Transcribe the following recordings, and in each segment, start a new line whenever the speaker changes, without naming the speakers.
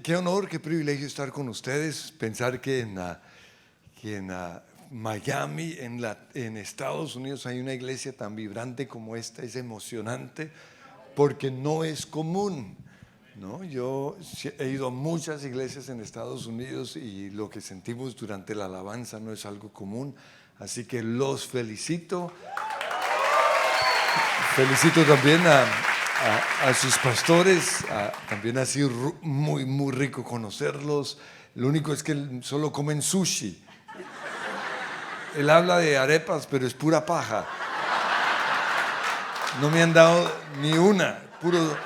Qué honor, qué privilegio estar con ustedes. Pensar que en Miami, en Estados Unidos, hay una iglesia tan vibrante como esta. Es emocionante porque no es común, ¿no? Yo he ido a muchas iglesias en Estados Unidos y lo que sentimos durante la alabanza no es algo común. Así que los felicito. Felicito también a sus pastores. También ha sido muy, muy rico conocerlos. Lo único es que solo comen sushi. Él habla de arepas, pero es pura paja. No me han dado ni una, puro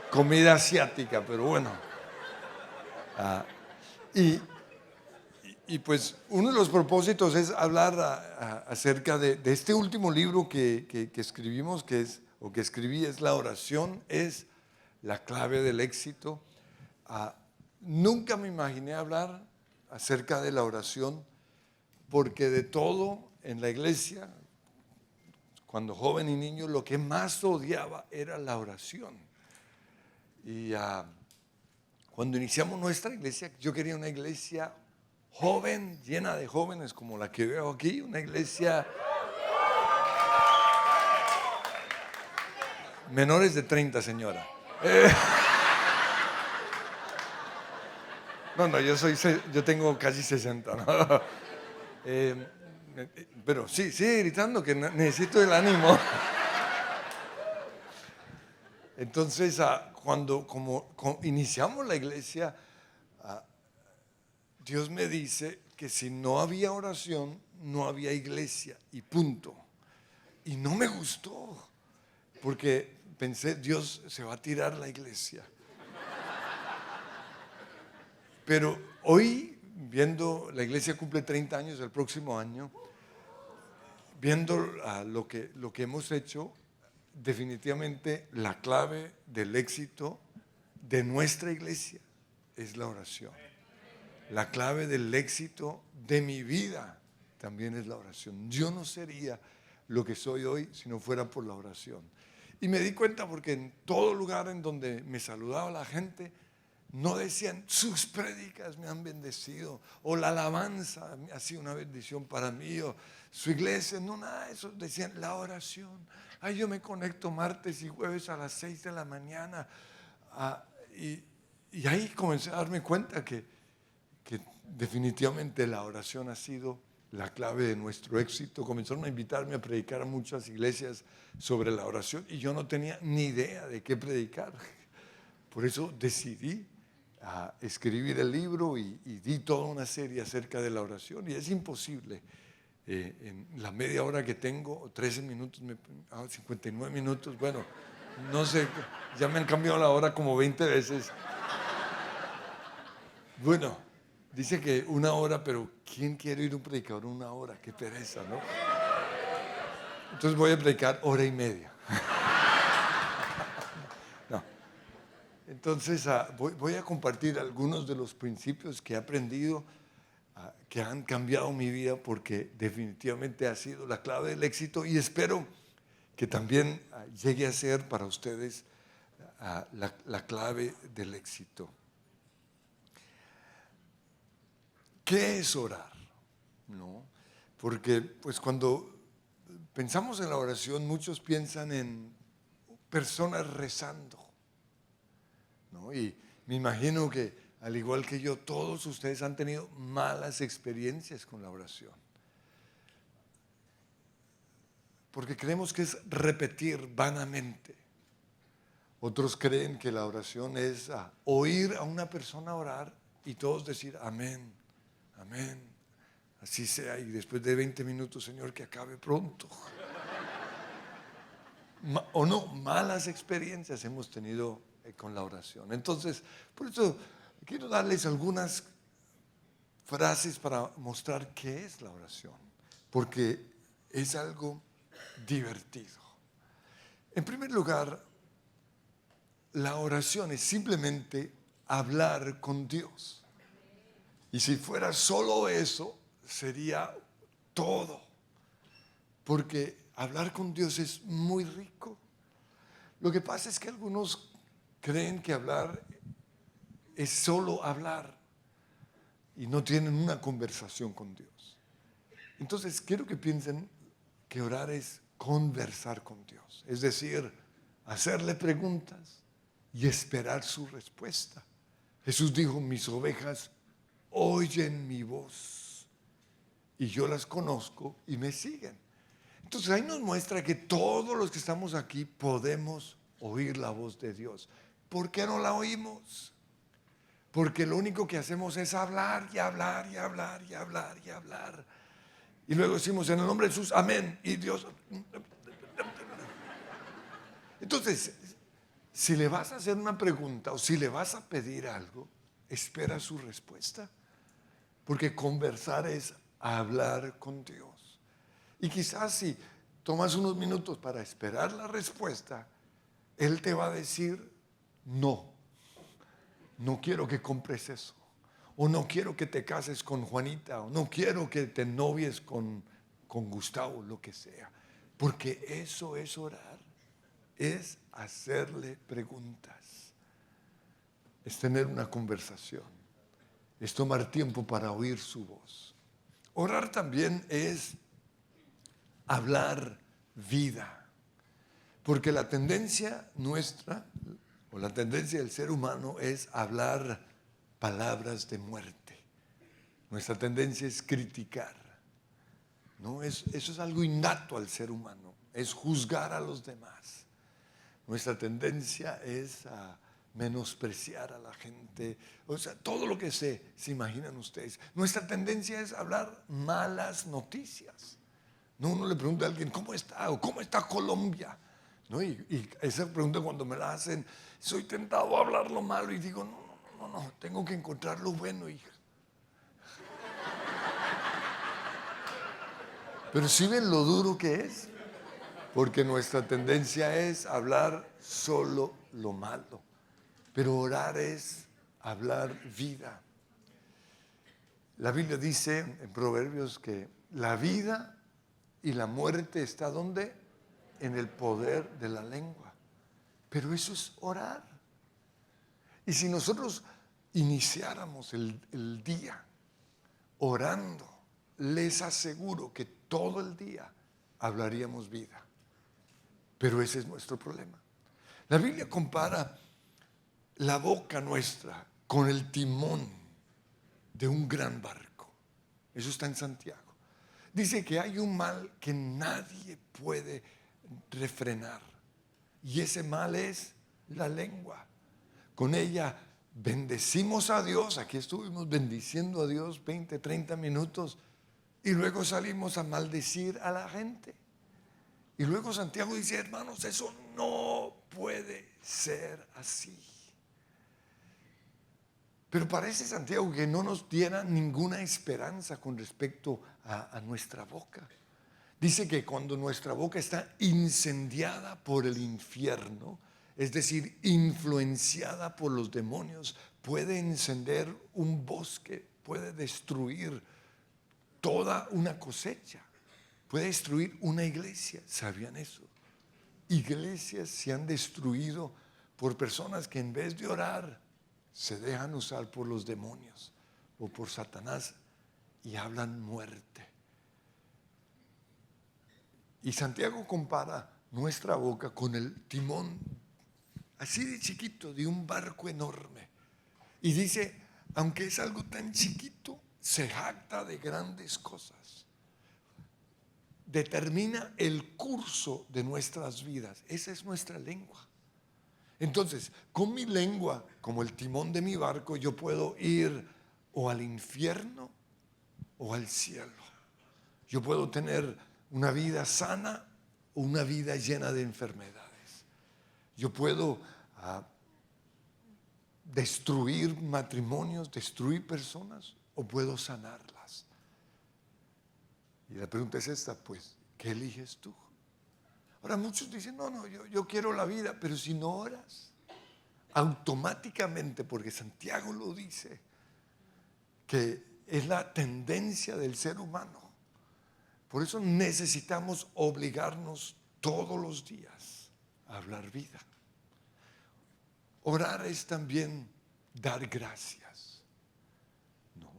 comida asiática, pero bueno. Y pues uno de los propósitos es hablar acerca de este último libro que escribimos, que escribí, es La oración, es la clave del éxito. Nunca me imaginé hablar acerca de la oración, porque de todo en la iglesia, cuando joven y niño, lo que más odiaba era la oración. Y cuando iniciamos nuestra iglesia, yo quería una iglesia joven, llena de jóvenes como la que veo aquí, una iglesia menores de 30, señora. No, yo tengo casi 60, ¿no? Pero sí, sigue gritando que necesito el ánimo. Entonces, cuando iniciamos la iglesia, Dios me dice que si no había oración, no había iglesia y punto. Y no me gustó, porque pensé, Dios se va a tirar la iglesia. Pero hoy, viendo, la iglesia cumple 30 años el próximo año, viendo lo que hemos hecho, definitivamente la clave del éxito de nuestra iglesia es la oración. La clave del éxito de mi vida también es la oración. Yo no sería lo que soy hoy si no fuera por la oración. Y me di cuenta porque en todo lugar en donde me saludaba la gente, no decían, sus prédicas me han bendecido, o la alabanza ha sido una bendición para mí, o su iglesia, no, nada de eso. Decían, la oración. Ay, yo me conecto martes y jueves a las 6 de la mañana. Y ahí comencé a darme cuenta que definitivamente la oración ha sido la clave de nuestro éxito. Comenzaron a invitarme a predicar a muchas iglesias sobre la oración y yo no tenía ni idea de qué predicar. Por eso decidí escribir el libro y di toda una serie acerca de la oración. Y es imposible, en la media hora que tengo, 13 minutos, 59 minutos, bueno, no sé, ya me han cambiado la hora como 20 veces. Bueno, dice que una hora, pero ¿quién quiere ir a un predicador una hora? Qué pereza, ¿no? Entonces voy a predicar hora y media. No. Entonces voy a compartir algunos de los principios que he aprendido, que han cambiado mi vida, porque definitivamente ha sido la clave del éxito, y espero que también llegue a ser para ustedes la clave del éxito. ¿Qué es orar? ¿No? Porque pues cuando pensamos en la oración, muchos piensan en personas rezando, ¿no? Y me imagino que, al igual que yo, todos ustedes han tenido malas experiencias con la oración. Porque creemos que es repetir vanamente. Otros creen que la oración es oír a una persona orar y todos decir amén, amén, así sea, y después de 20 minutos, Señor, que acabe pronto. O no, malas experiencias hemos tenido con la oración. Entonces, por eso quiero darles algunas frases para mostrar qué es la oración, porque es algo divertido. En primer lugar, la oración es simplemente hablar con Dios. Y si fuera solo eso, sería todo. Porque hablar con Dios es muy rico. Lo que pasa es que algunos creen que hablar es solo hablar y no tienen una conversación con Dios. Entonces quiero que piensen que orar es conversar con Dios, es decir, hacerle preguntas y esperar su respuesta. Jesús dijo: mis ovejas oyen mi voz y yo las conozco y me siguen. Entonces ahí nos muestra que todos los que estamos aquí podemos oír la voz de Dios. ¿Por qué no la oímos? Porque lo único que hacemos es hablar y hablar y hablar y hablar y hablar. Y luego decimos: en el nombre de Jesús, amén. Y Dios... Entonces, si le vas a hacer una pregunta o si le vas a pedir algo, espera su respuesta. Porque conversar es hablar con Dios. Y quizás si tomas unos minutos para esperar la respuesta, Él te va a decir: no quiero que compres eso, o no quiero que te cases con Juanita, o no quiero que te novies con Gustavo, lo que sea. Porque eso es orar, es hacerle preguntas, es tener una conversación, es tomar tiempo para oír su voz. Orar también es hablar vida, porque la tendencia nuestra, o la tendencia del ser humano, es hablar palabras de muerte. Nuestra tendencia es criticar, ¿no? Eso es algo innato al ser humano, es juzgar a los demás. Nuestra tendencia es a menospreciar a la gente, o sea, todo lo que se imaginan ustedes. Nuestra tendencia es hablar malas noticias. No, uno le pregunta a alguien: ¿cómo está? O ¿cómo está Colombia? ¿No? Y esa pregunta, cuando me la hacen, soy tentado a hablar lo malo y digo: no, tengo que encontrar lo bueno, hija. Pero ¿sí ven lo duro que es? Porque nuestra tendencia es hablar solo lo malo. Pero orar es hablar vida. La Biblia dice en Proverbios que la vida y la muerte está ¿dónde? En el poder de la lengua. Pero eso es orar. Y si nosotros iniciáramos el día orando, les aseguro que todo el día hablaríamos vida. Pero ese es nuestro problema. La Biblia compara la boca nuestra con el timón de un gran barco. Eso está en Santiago. Dice que hay un mal que nadie puede refrenar, y ese mal es la lengua. Con ella bendecimos a Dios. Aquí estuvimos bendiciendo a Dios 20, 30 minutos, y luego salimos a maldecir a la gente. Y luego Santiago dice: hermanos, eso no puede ser así. Pero parece, Santiago, que no nos diera ninguna esperanza con respecto a nuestra boca. Dice que cuando nuestra boca está incendiada por el infierno, es decir, influenciada por los demonios, puede encender un bosque, puede destruir toda una cosecha, puede destruir una iglesia. ¿Sabían eso? Iglesias se han destruido por personas que en vez de orar se dejan usar por los demonios o por Satanás y hablan muerte. Y Santiago compara nuestra boca con el timón así de chiquito de un barco enorme. Y dice: aunque es algo tan chiquito, se jacta de grandes cosas. Determina el curso de nuestras vidas. Esa es nuestra lengua. Entonces, con mi lengua, como el timón de mi barco, yo puedo ir o al infierno o al cielo. Yo puedo tener una vida sana o una vida llena de enfermedades. Yo puedo destruir matrimonios, destruir personas, o puedo sanarlas. Y la pregunta es esta, pues, ¿qué eliges tú? Ahora muchos dicen: no, yo quiero la vida, pero si no oras, automáticamente, porque Santiago lo dice, que es la tendencia del ser humano. Por eso necesitamos obligarnos todos los días a hablar vida. Orar es también dar gracias, ¿no?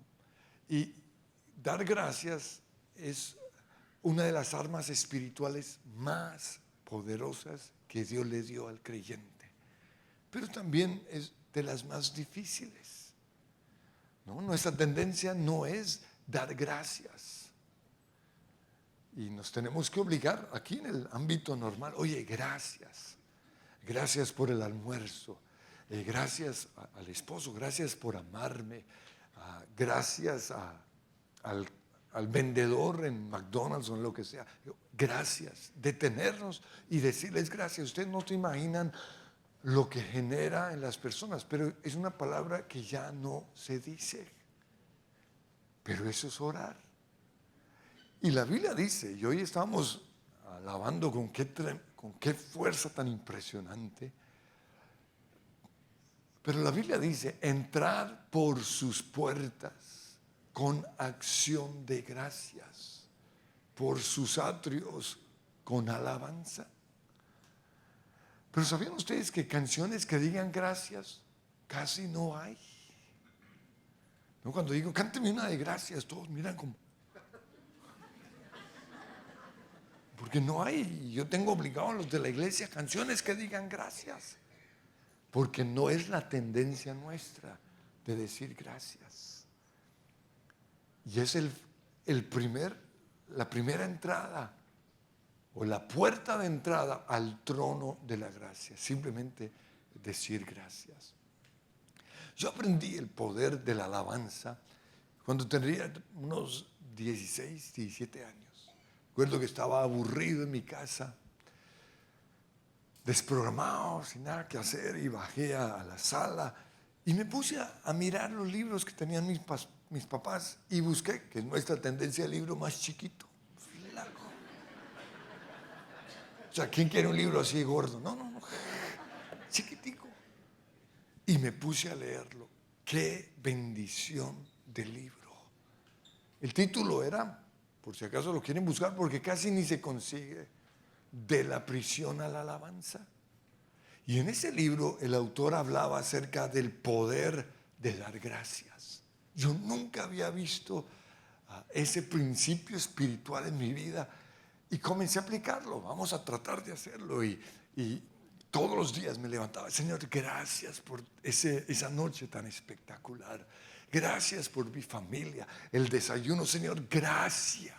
Y dar gracias es una de las armas espirituales más poderosas que Dios le dio al creyente, pero también es de las más difíciles, ¿no? Nuestra tendencia no es dar gracias, y nos tenemos que obligar aquí en el ámbito normal. Oye, gracias por el almuerzo, gracias al esposo, gracias por amarme, gracias al vendedor en McDonald's o en lo que sea. Gracias, detenernos y decirles gracias. Ustedes no se imaginan lo que genera en las personas, pero es una palabra que ya no se dice. Pero eso es orar. Y la Biblia dice, y hoy estamos alabando con qué fuerza tan impresionante, pero la Biblia dice, entrar por sus puertas con acción de gracias, por sus atrios con alabanza. Pero ¿sabían ustedes que canciones que digan gracias casi no hay? ¿No? Cuando digo, cánteme una de gracias, todos miran como... Porque no hay. Yo tengo obligado a los de la iglesia canciones que digan gracias, porque no es la tendencia nuestra de decir gracias. Y es la primera entrada o la puerta de entrada al trono de la gracia, simplemente decir gracias. Yo aprendí el poder de la alabanza cuando tenía unos 16, 17 años. Recuerdo que estaba aburrido en mi casa, desprogramado, sin nada que hacer, y bajé a la sala y me puse a mirar los libros que tenían mis papás y busqué, que es nuestra tendencia, el libro más chiquito, flaco. O sea, ¿quién quiere un libro así gordo? No, chiquitico. Y me puse a leerlo. ¡Qué bendición de libro! El título era, por si acaso lo quieren buscar, porque casi ni se consigue, De la prisión a la alabanza. Y en ese libro el autor hablaba acerca del poder de dar gracias. Yo nunca había visto ese principio espiritual en mi vida y comencé a aplicarlo. Vamos a tratar de hacerlo. Y todos los días me levantaba, Señor, gracias por esa noche tan espectacular. Gracias por mi familia, el desayuno, Señor, gracias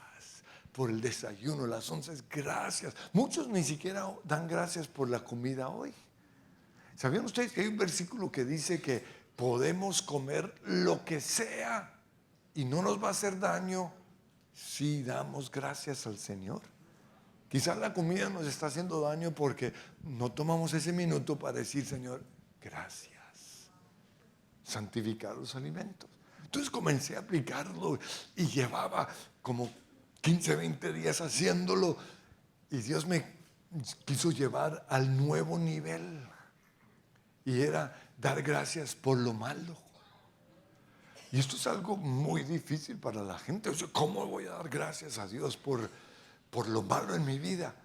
por el desayuno, las 11, gracias. Muchos ni siquiera dan gracias por la comida hoy. ¿Sabían ustedes que hay un versículo que dice que podemos comer lo que sea y no nos va a hacer daño si damos gracias al Señor? Quizás la comida nos está haciendo daño porque no tomamos ese minuto para decir, Señor, gracias. Santificar los alimentos. Entonces comencé a aplicarlo y llevaba como 15, 20 días haciéndolo y Dios me quiso llevar al nuevo nivel y era dar gracias por lo malo. Y esto es algo muy difícil para la gente. O sea, ¿cómo voy a dar gracias a Dios por lo malo en mi vida?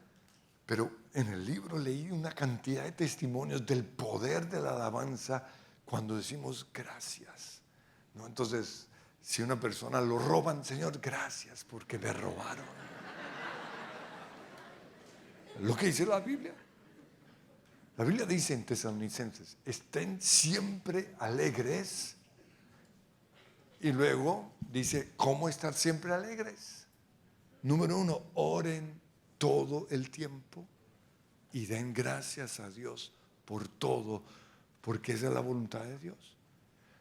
Pero en el libro leí una cantidad de testimonios del poder de la alabanza cuando decimos gracias, ¿no? Entonces, si una persona lo roban, Señor, gracias porque me robaron. Lo que dice la Biblia. La Biblia dice en Tesalonicenses, estén siempre alegres. Y luego dice, ¿cómo estar siempre alegres? Número 1, oren todo el tiempo y den gracias a Dios por todo, porque esa es la voluntad de Dios.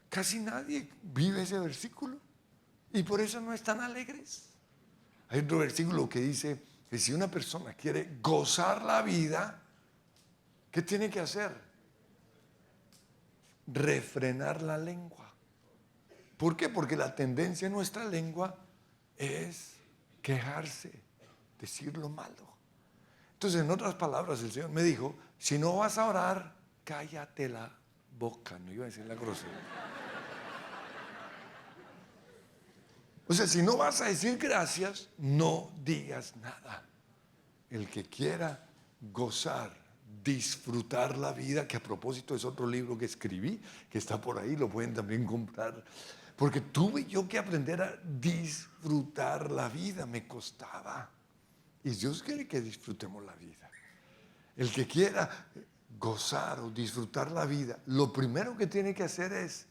Casi nadie vive ese versículo y por eso no están alegres. Hay otro versículo que dice que si una persona quiere gozar la vida, ¿qué tiene que hacer? Refrenar la lengua. ¿Por qué? Porque la tendencia en nuestra lengua es quejarse, decir lo malo. Entonces, en otras palabras, el Señor me dijo, si no vas a orar, cállate la boca. No iba a decir la grosería. O sea, si no vas a decir gracias, no digas nada. El que quiera gozar disfrutar la vida, que a propósito es otro libro que escribí, que está por ahí, lo pueden también comprar. Porque tuve yo que aprender a disfrutar la vida, me costaba. Y Dios quiere que disfrutemos la vida. El que quiera gozar o disfrutar la vida, lo primero que tiene que hacer es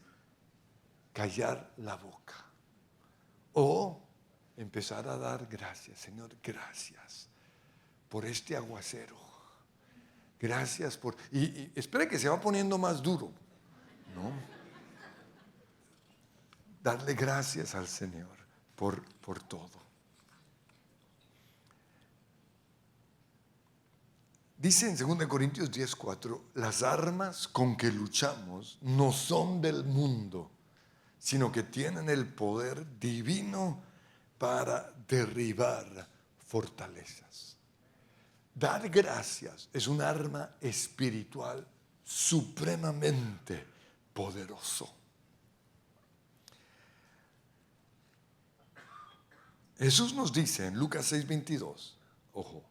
callar la boca o empezar a dar gracias. Señor, gracias por este aguacero. Gracias por... Y espere que se va poniendo más duro, ¿no? Darle gracias al Señor por todo. Dice en 2 Corintios 10:4, las armas con que luchamos no son del mundo, sino que tienen el poder divino para derribar fortalezas. Dar gracias es un arma espiritual supremamente poderoso. Jesús nos dice en Lucas 6:22, ojo,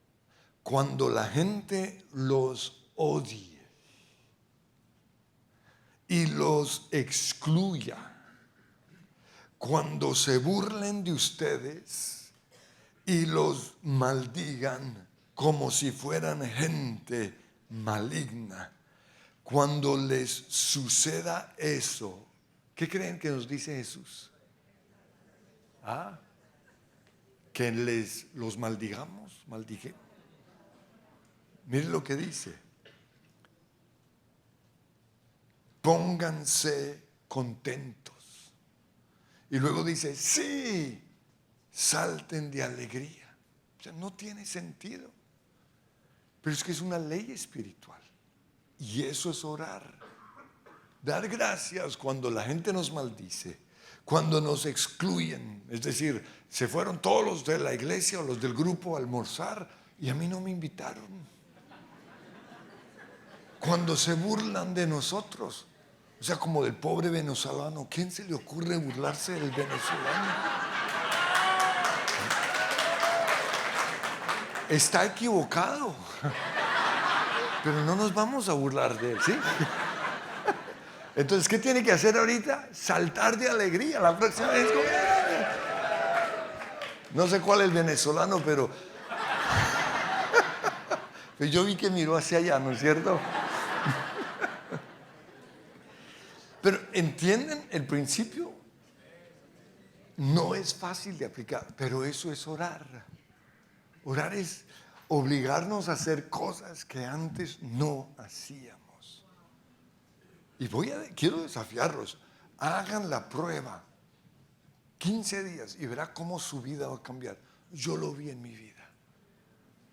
cuando la gente los odie y los excluya, cuando se burlen de ustedes y los maldigan como si fueran gente maligna, cuando les suceda eso, ¿qué creen que nos dice Jesús? Que los maldigamos, maldiguemos. Miren lo que dice. Pónganse contentos. Y luego dice, sí, salten de alegría. O sea, no tiene sentido. Pero es que es una ley espiritual. Y eso es orar. Dar gracias cuando la gente nos maldice, cuando nos excluyen. Es decir, se fueron todos los de la iglesia o los del grupo a almorzar y a mí no me invitaron. Cuando se burlan de nosotros, o sea, como del pobre venezolano. ¿Quién se le ocurre burlarse del venezolano? Está equivocado. Pero no nos vamos a burlar de él, ¿sí? Entonces, ¿qué tiene que hacer ahorita? Saltar de alegría. La próxima vez, no sé cuál es el venezolano, pero yo vi que miró hacia allá, ¿no es cierto? Pero ¿entienden el principio? No es fácil de aplicar, pero eso es orar. Orar es obligarnos a hacer cosas que antes no hacíamos. Y quiero desafiarlos. Hagan la prueba 15 días y verá cómo su vida va a cambiar. Yo lo vi en mi vida,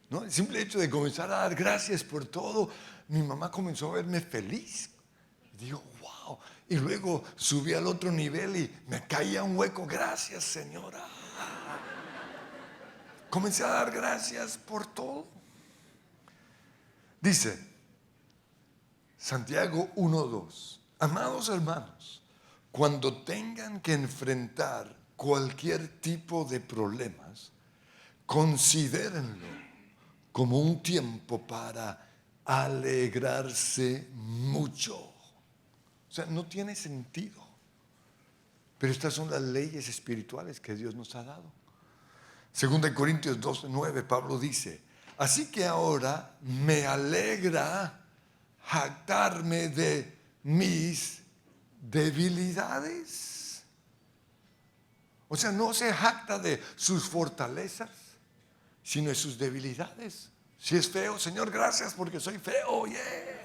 ¿no? El simple hecho de comenzar a dar gracias por todo, mi mamá comenzó a verme feliz. Y digo, wow. Y luego subí al otro nivel y me caía un hueco. Gracias, señora. Comencé a dar gracias por todo. Dice Santiago 1:2, amados hermanos, cuando tengan que enfrentar cualquier tipo de problemas, considérenlo como un tiempo para alegrarse mucho. O sea, no tiene sentido. Pero estas son las leyes espirituales que Dios nos ha dado. 2 Corintios 12:9, Pablo dice, así que ahora me alegra jactarme de mis debilidades. O sea, no se jacta de sus fortalezas, sino de sus debilidades. Si es feo, Señor, gracias porque soy feo. Yeah.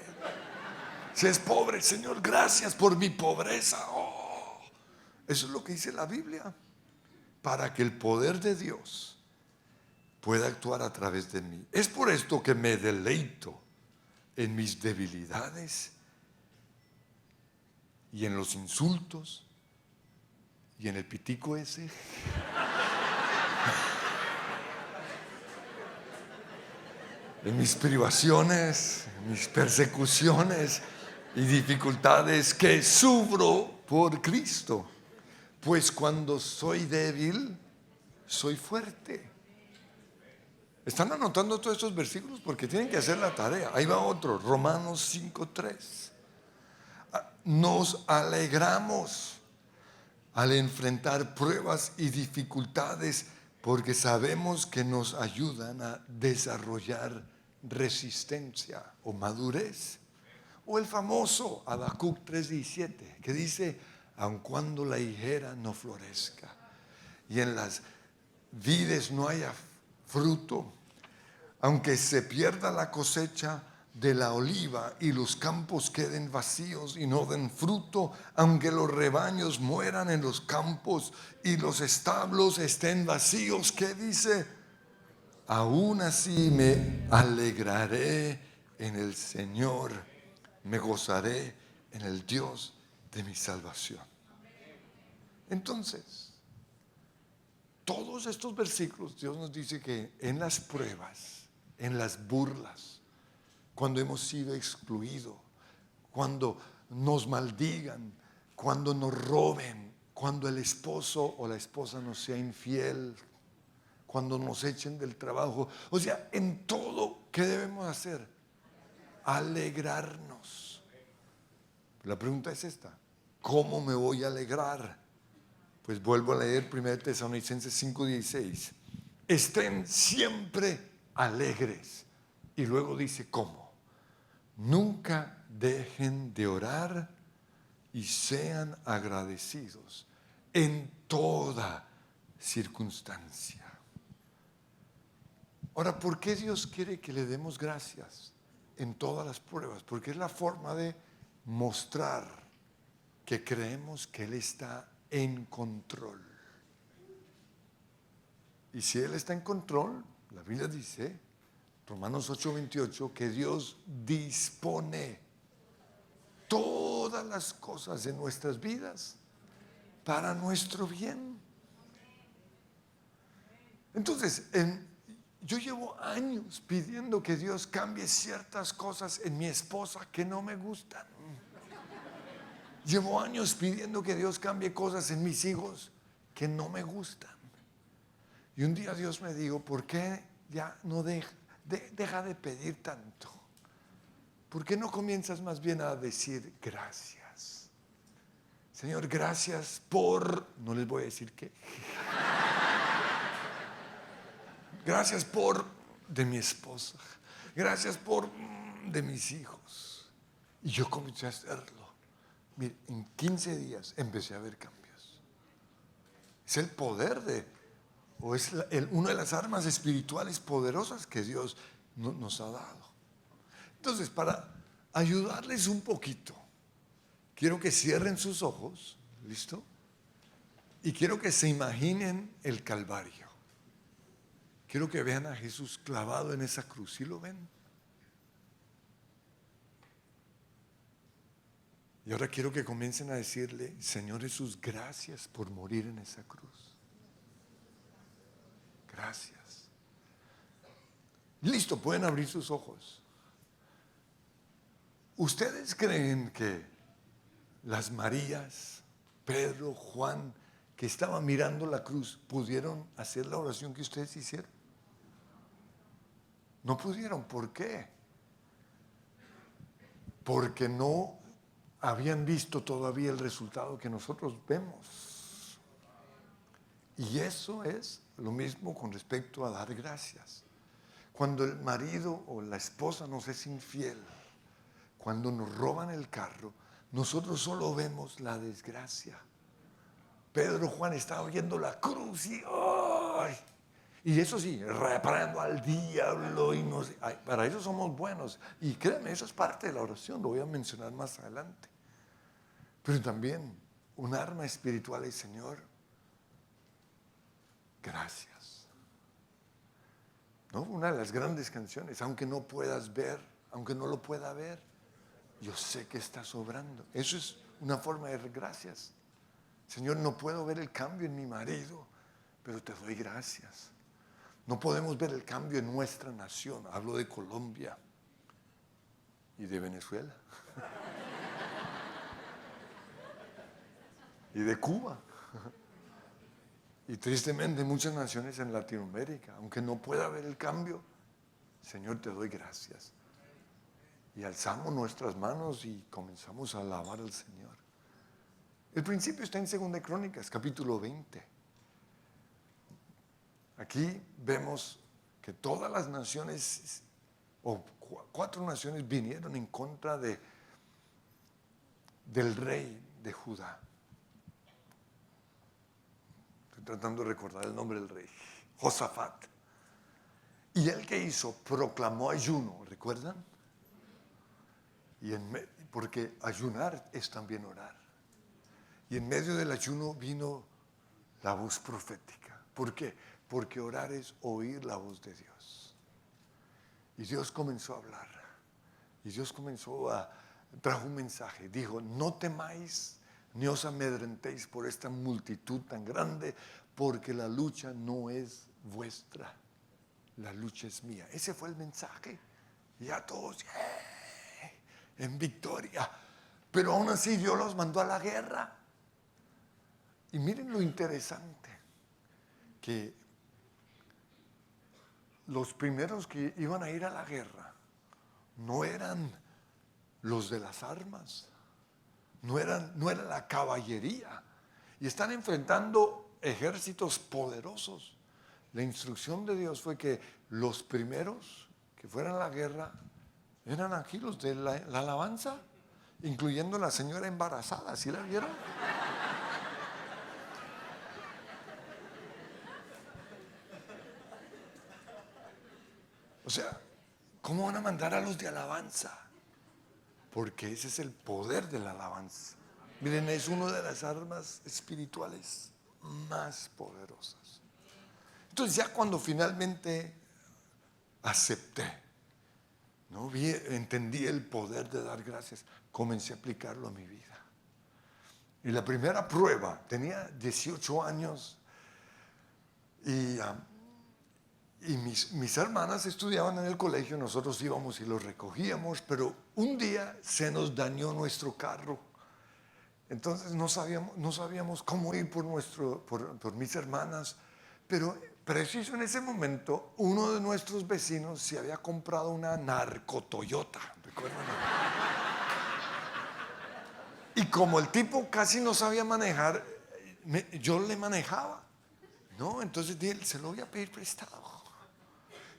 Si es pobre, Señor, gracias por mi pobreza. Oh. Eso es lo que dice la Biblia. Para que el poder de Dios pueda actuar a través de mí. Es por esto que me deleito en mis debilidades y en los insultos y en el pitico ese. En mis privaciones, en mis persecuciones y dificultades que sufro por Cristo. Pues cuando soy débil, soy fuerte. ¿Están anotando todos estos versículos? Porque tienen que hacer la tarea. Ahí va otro, Romanos 5:3. Nos alegramos al enfrentar pruebas y dificultades porque sabemos que nos ayudan a desarrollar resistencia o madurez. O el famoso Habacuc 3:17 que dice, aun cuando la higuera no florezca y en las vides no haya fruto, aunque se pierda la cosecha de la oliva y los campos queden vacíos y no den fruto, aunque los rebaños mueran en los campos y los establos estén vacíos, ¿qué dice? Aún así me alegraré en el Señor, me gozaré en el Dios de mi salvación. Entonces, todos estos versículos, Dios nos dice que en las pruebas, en las burlas, cuando hemos sido excluidos, cuando nos maldigan, cuando nos roben, cuando el esposo o la esposa nos sea infiel, cuando nos echen del trabajo. O sea, en todo, ¿qué debemos hacer? Alegrarnos. La pregunta es esta: ¿cómo me voy a alegrar? Pues vuelvo a leer 1 Tesalonicenses 5:16. Estén siempre alegres. Y luego dice, ¿cómo? Nunca dejen de orar y sean agradecidos en toda circunstancia. Ahora, ¿por qué Dios quiere que le demos gracias en todas las pruebas? Porque es la forma de mostrar que creemos que Él está en control. Y si Él está en control, la Biblia dice, Romanos 8:28, que Dios dispone todas las cosas en nuestras vidas para nuestro bien. Entonces, yo llevo años pidiendo que Dios cambie ciertas cosas en mi esposa que no me gustan. Llevo años pidiendo que Dios cambie cosas en mis hijos que no me gustan. Y un día Dios me dijo, ¿por qué ya no deja de pedir tanto? ¿Por qué no comienzas más bien a decir gracias? Señor, gracias por, no les voy a decir qué. Gracias por de mi esposa. Gracias por de mis hijos. Y yo comencé a hacerlo. Mire, en 15 días empecé a ver cambios. Es el poder o es una de las armas espirituales poderosas que Dios nos ha dado. Entonces, para ayudarles un poquito, quiero que cierren sus ojos, ¿listo? Y quiero que se imaginen el Calvario. Quiero que vean a Jesús clavado en esa cruz. ¿Sí lo ven? Y ahora quiero que comiencen a decirle, Señor Jesús, gracias por morir en esa cruz. Gracias. Listo, pueden abrir sus ojos. ¿Ustedes creen que las Marías, Pedro, Juan, que estaban mirando la cruz, pudieron hacer la oración que ustedes hicieron? No pudieron. ¿Por qué? Porque no habían visto todavía el resultado que nosotros vemos. Y eso es lo mismo con respecto a dar gracias. Cuando el marido o la esposa nos es infiel, cuando nos roban el carro, nosotros solo vemos la desgracia. Pedro, Juan estaban viendo la cruz y ¡ay! Y eso sí, reparando al diablo y no sé, para eso somos buenos. Y créeme, eso es parte de la oración, lo voy a mencionar más adelante. Pero también un arma espiritual es, Señor, gracias. ¿No? Una de las grandes canciones, aunque no puedas ver, aunque no lo pueda ver, yo sé que estás obrando. Eso es una forma de dar gracias. Señor, no puedo ver el cambio en mi marido, pero te doy gracias. No podemos ver el cambio en nuestra nación. Hablo de Colombia y de Venezuela y de Cuba Y tristemente muchas naciones en Latinoamérica, aunque no pueda haber el cambio, Señor, te doy gracias. Y alzamos nuestras manos y comenzamos a alabar al Señor. El principio está en 2 Crónicas, capítulo 20. Aquí vemos que todas las naciones, o 4 naciones, vinieron en contra del rey de Judá. Estoy tratando de recordar el nombre del rey, Josafat. ¿Y él qué hizo? Proclamó ayuno, ¿recuerdan? Porque ayunar es también orar. Y en medio del ayuno vino la voz profética. ¿Por qué? Porque orar es oír la voz de Dios. Y Dios comenzó a hablar. Y Dios trajo un mensaje. Dijo, no temáis ni os amedrentéis por esta multitud tan grande, porque la lucha no es vuestra, la lucha es mía. Ese fue el mensaje. Y a todos, en victoria. Pero aún así Dios los mandó a la guerra. Y miren lo interesante, que los primeros que iban a ir a la guerra no eran los de las armas, no era la caballería, y están enfrentando ejércitos poderosos. La instrucción de Dios fue que los primeros que fueran a la guerra eran aquí los de la alabanza, incluyendo la señora embarazada. ¿Sí la vieron? O sea, ¿cómo van a mandar a los de alabanza? Porque ese es el poder de la alabanza. Miren, es una de las armas espirituales más poderosas. Entonces ya cuando finalmente acepté, ¿no? Entendí el poder de dar gracias, comencé a aplicarlo a mi vida. Y la primera prueba, tenía 18 años y mis hermanas estudiaban en el colegio, nosotros íbamos y los recogíamos, pero un día se nos dañó nuestro carro. Entonces no sabíamos cómo ir por mis hermanas, pero preciso en ese momento uno de nuestros vecinos se había comprado una narco Toyota, ¿recuerdan? Y como el tipo casi no sabía manejar, yo le manejaba, ¿no? Entonces dije, se lo voy a pedir prestado.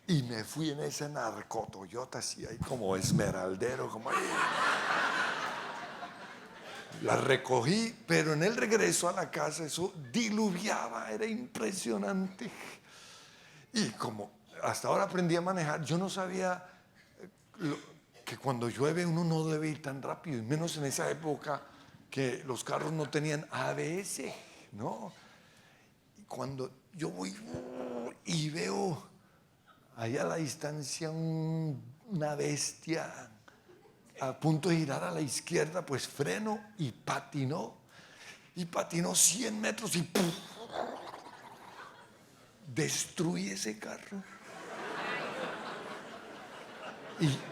Y me fui en ese narco Toyota, así ahí como esmeraldero, como ahí. La recogí, pero en el regreso a la casa eso diluviaba, era impresionante. Y como hasta ahora aprendí a manejar, yo no sabía que cuando llueve uno no debe ir tan rápido, y menos en esa época que los carros no tenían ABS, ¿no? Y cuando yo voy y veo allá a la distancia una bestia a punto de girar a la izquierda, pues freno y patinó 100 metros y ¡pum! Destruí ese carro.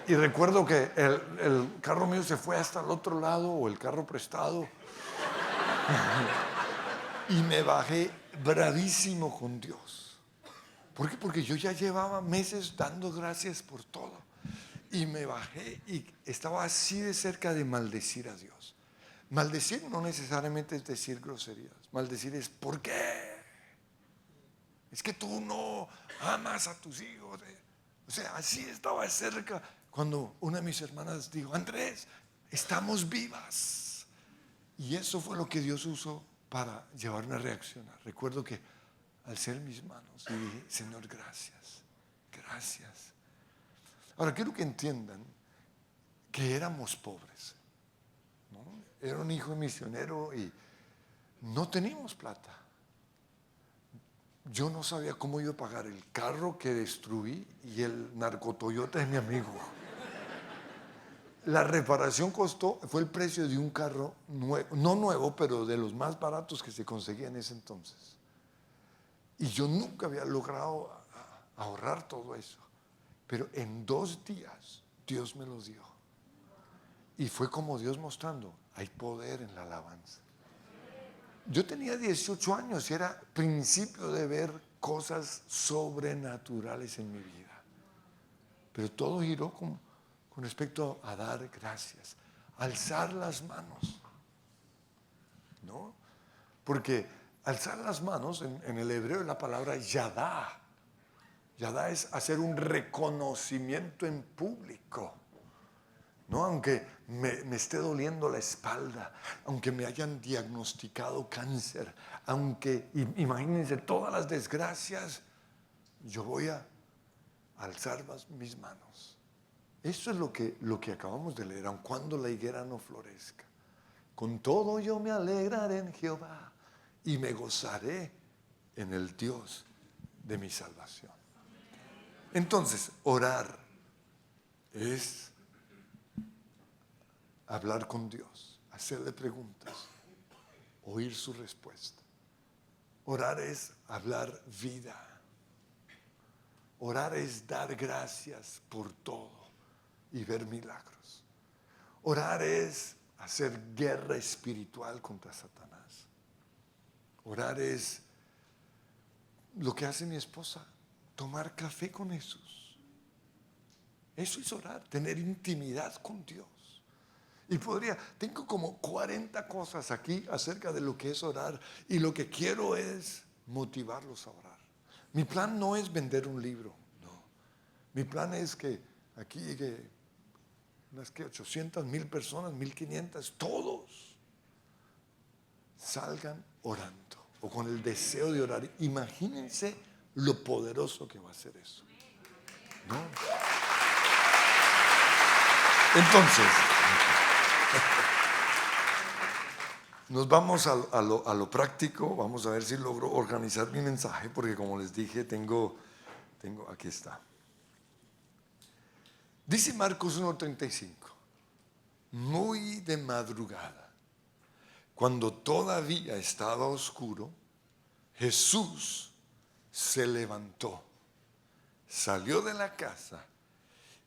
Y recuerdo que el carro mío se fue hasta el otro lado, o el carro prestado, y me bajé bravísimo con Dios. ¿Por qué? Porque yo ya llevaba meses dando gracias por todo. Y me bajé y estaba así de cerca de maldecir a Dios. Maldecir no necesariamente es decir groserías. Maldecir es ¿por qué? Es que tú no amas a tus hijos. O sea, así estaba cerca cuando una de mis hermanas dijo, Andrés, estamos vivas. Y eso fue lo que Dios usó para llevarme a reaccionar. Recuerdo que alcé mis manos y dije, Señor, gracias, gracias. Ahora, quiero que entiendan que éramos pobres, ¿no? Era un hijo misionero y no teníamos plata. Yo no sabía cómo iba a pagar el carro que destruí y el narcotoyota de mi amigo. La reparación fue el precio de un carro nuevo, no nuevo, pero de los más baratos que se conseguían en ese entonces. Y yo nunca había logrado ahorrar todo eso. Pero en 2 días Dios me los dio. Y fue como Dios mostrando, hay poder en la alabanza. Yo tenía 18 años y era principio de ver cosas sobrenaturales en mi vida. Pero todo giró con respecto a dar gracias, alzar las manos, ¿no? Porque alzar las manos en el hebreo es la palabra yadá. Yadá es hacer un reconocimiento en público, ¿no? Aunque me esté doliendo la espalda, aunque me hayan diagnosticado cáncer, aunque, imagínense todas las desgracias, yo voy a alzar mis manos. Eso es lo que acabamos de leer, aun cuando la higuera no florezca. Con todo yo me alegraré en Jehová y me gozaré en el Dios de mi salvación. Entonces, orar es hablar con Dios, hacerle preguntas, oír su respuesta. Orar es hablar vida. Orar es dar gracias por todo y ver milagros. Orar es hacer guerra espiritual contra Satanás. Orar es lo que hace mi esposa, tomar café con Jesús. Eso es orar, tener intimidad con Dios. Y tengo como 40 cosas aquí acerca de lo que es orar, y lo que quiero es motivarlos a orar. Mi plan no es vender un libro, no. Mi plan es que aquí llegue unas 800,000 personas, 1,500, todos salgan orando o con el deseo de orar. Imagínense lo poderoso que va a ser eso, ¿no? Entonces, nos vamos a lo práctico. Vamos a ver si logro organizar mi mensaje, porque como les dije, aquí está. Dice Marcos 1:35, muy de madrugada, cuando todavía estaba oscuro, Jesús se levantó, salió de la casa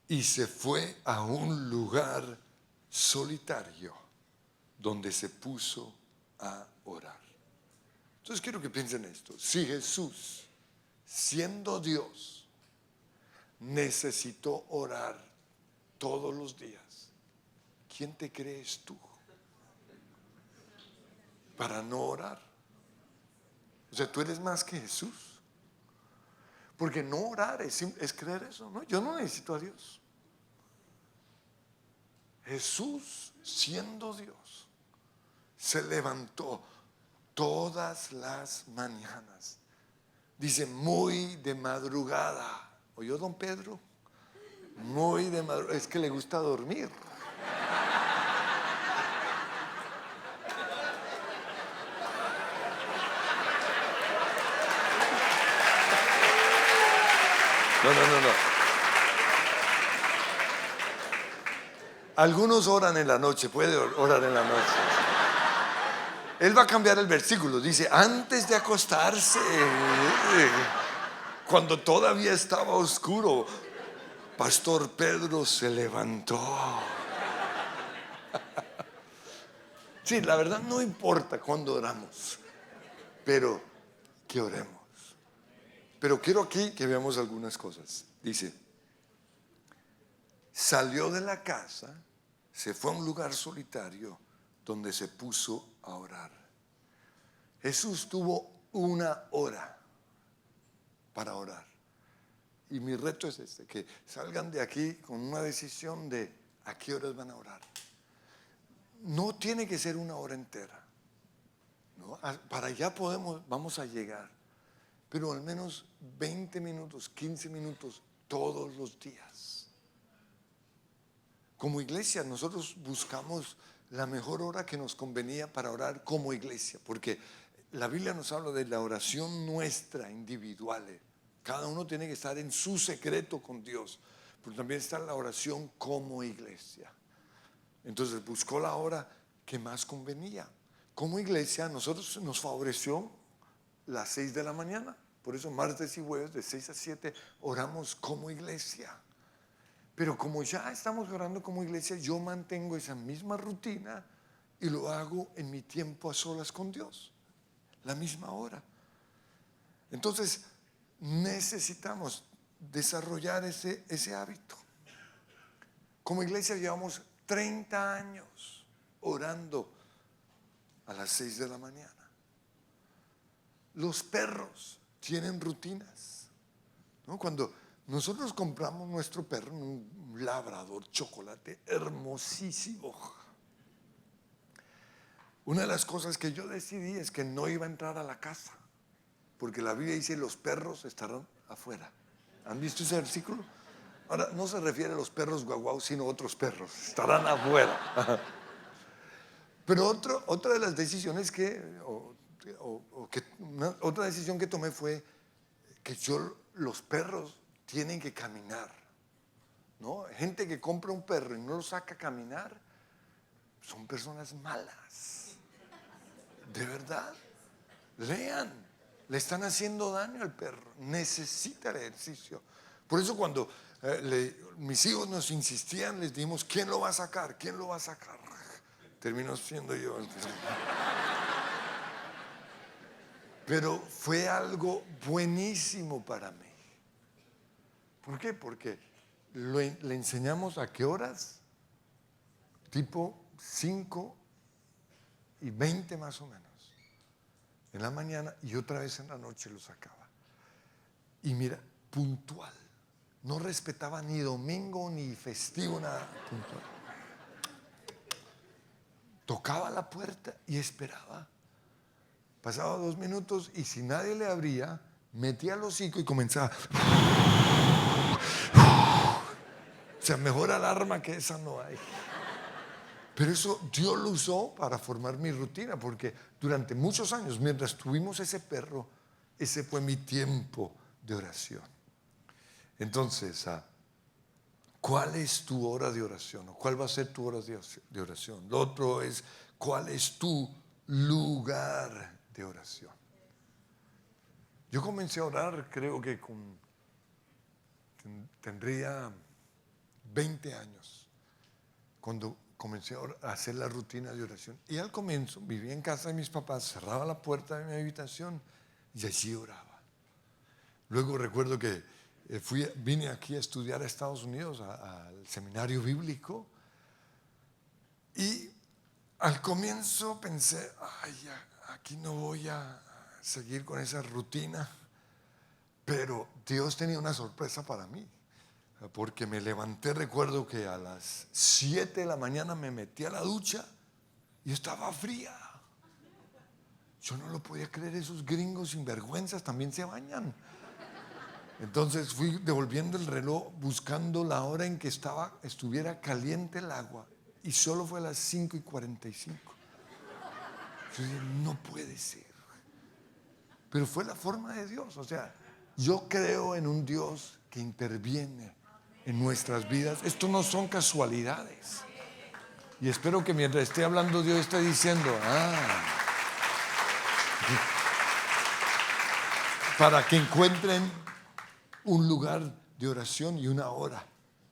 y se fue a un lugar solitario donde se puso a orar. Entonces quiero que piensen esto. Si Jesús, siendo Dios, necesitó orar todos los días, ¿quién te crees tú para no orar? O sea, tú eres más que Jesús. Porque no orar es creer eso, ¿no? Yo no necesito a Dios. Jesús, siendo Dios, se levantó todas las mañanas. Dice, muy de madrugada. ¿Oyó don Pedro? Muy de madrugada. Es que le gusta dormir. No. Algunos oran en la noche, puede orar en la noche. Él va a cambiar el versículo, dice, antes de acostarse, cuando todavía estaba oscuro, Pastor Pedro se levantó. Sí, la verdad no importa cuándo oramos, pero que oremos. Pero quiero aquí que veamos algunas cosas. Dice, salió de la casa, se fue a un lugar solitario donde se puso a orar. Jesús tuvo 1 hora para orar. Y mi reto es que salgan de aquí con una decisión de a qué horas van a orar. No tiene que ser 1 hora entera, ¿no? Para allá vamos a llegar. Pero al menos 20 minutos, 15 minutos todos los días. Como iglesia nosotros buscamos la mejor hora que nos convenía para orar como iglesia, porque la Biblia nos habla de la oración nuestra individual. Cada uno tiene que estar en su secreto con Dios, pero también está la oración como iglesia. Entonces buscó la hora que más convenía. Como iglesia nosotros nos favoreció las 6 de la mañana. Por eso martes y jueves de 6 a 7 oramos como iglesia. Pero como ya estamos orando como iglesia, yo mantengo esa misma rutina y lo hago en mi tiempo a solas con Dios. la misma hora. Entonces, necesitamos desarrollar ese hábito. Como iglesia llevamos 30 años orando a las 6 de la mañana. Los perros tienen rutinas, ¿no? Cuando nosotros compramos nuestro perro, un labrador chocolate hermosísimo, una de las cosas que yo decidí es que no iba a entrar a la casa, porque la Biblia dice los perros estarán afuera. ¿Han visto ese versículo? Ahora, no se refiere a los perros guau, sino a otros perros, estarán afuera. Pero otra de las decisiones otra decisión que tomé fue que los perros tienen que caminar, ¿no? Gente que compra un perro y no lo saca a caminar son personas malas. De verdad, lean, le están haciendo daño al perro, necesita el ejercicio. Por eso cuando mis hijos nos insistían, les dijimos, ¿quién lo va a sacar? ¿Quién lo va a sacar? Terminó siendo yo. Pero fue algo buenísimo para mí. ¿Por qué? Porque le enseñamos a qué horas, tipo 5:20 más o menos, en la mañana, y otra vez en la noche lo sacaba. Y mira, puntual. No respetaba ni domingo ni festivo, nada. Puntual. Tocaba la puerta y esperaba. Pasaba 2 minutos y si nadie le abría, metía el hocico y comenzaba. O sea, mejor alarma que esa no hay. Pero eso Dios lo usó para formar mi rutina, porque durante muchos años, mientras tuvimos ese perro, ese fue mi tiempo de oración. Entonces, ¿cuál es tu hora de oración? ¿O cuál va a ser tu hora de oración? Lo otro es, ¿cuál es tu lugar de oración? Yo comencé a orar, creo que tendría 20 años, cuando comencé a hacer la rutina de oración. Y al comienzo vivía en casa de mis papás, cerraba la puerta de mi habitación y allí oraba. Luego recuerdo que vine aquí a estudiar a Estados Unidos, al seminario bíblico, y al comienzo pensé, aquí no voy a seguir con esa rutina, pero Dios tenía una sorpresa para mí, porque me levanté, recuerdo que a las 7 de la mañana me metí a la ducha y estaba fría. Yo no lo podía creer, esos gringos sinvergüenzas también se bañan. Entonces fui devolviendo el reloj buscando la hora en que estuviera caliente el agua, y solo fue a las 5:45. Yo dije, no puede ser. Pero fue la forma de Dios. O sea, yo creo en un Dios que interviene en nuestras vidas. Esto no son casualidades. Y espero que mientras esté hablando Dios esté diciendo, para que encuentren un lugar de oración y una hora.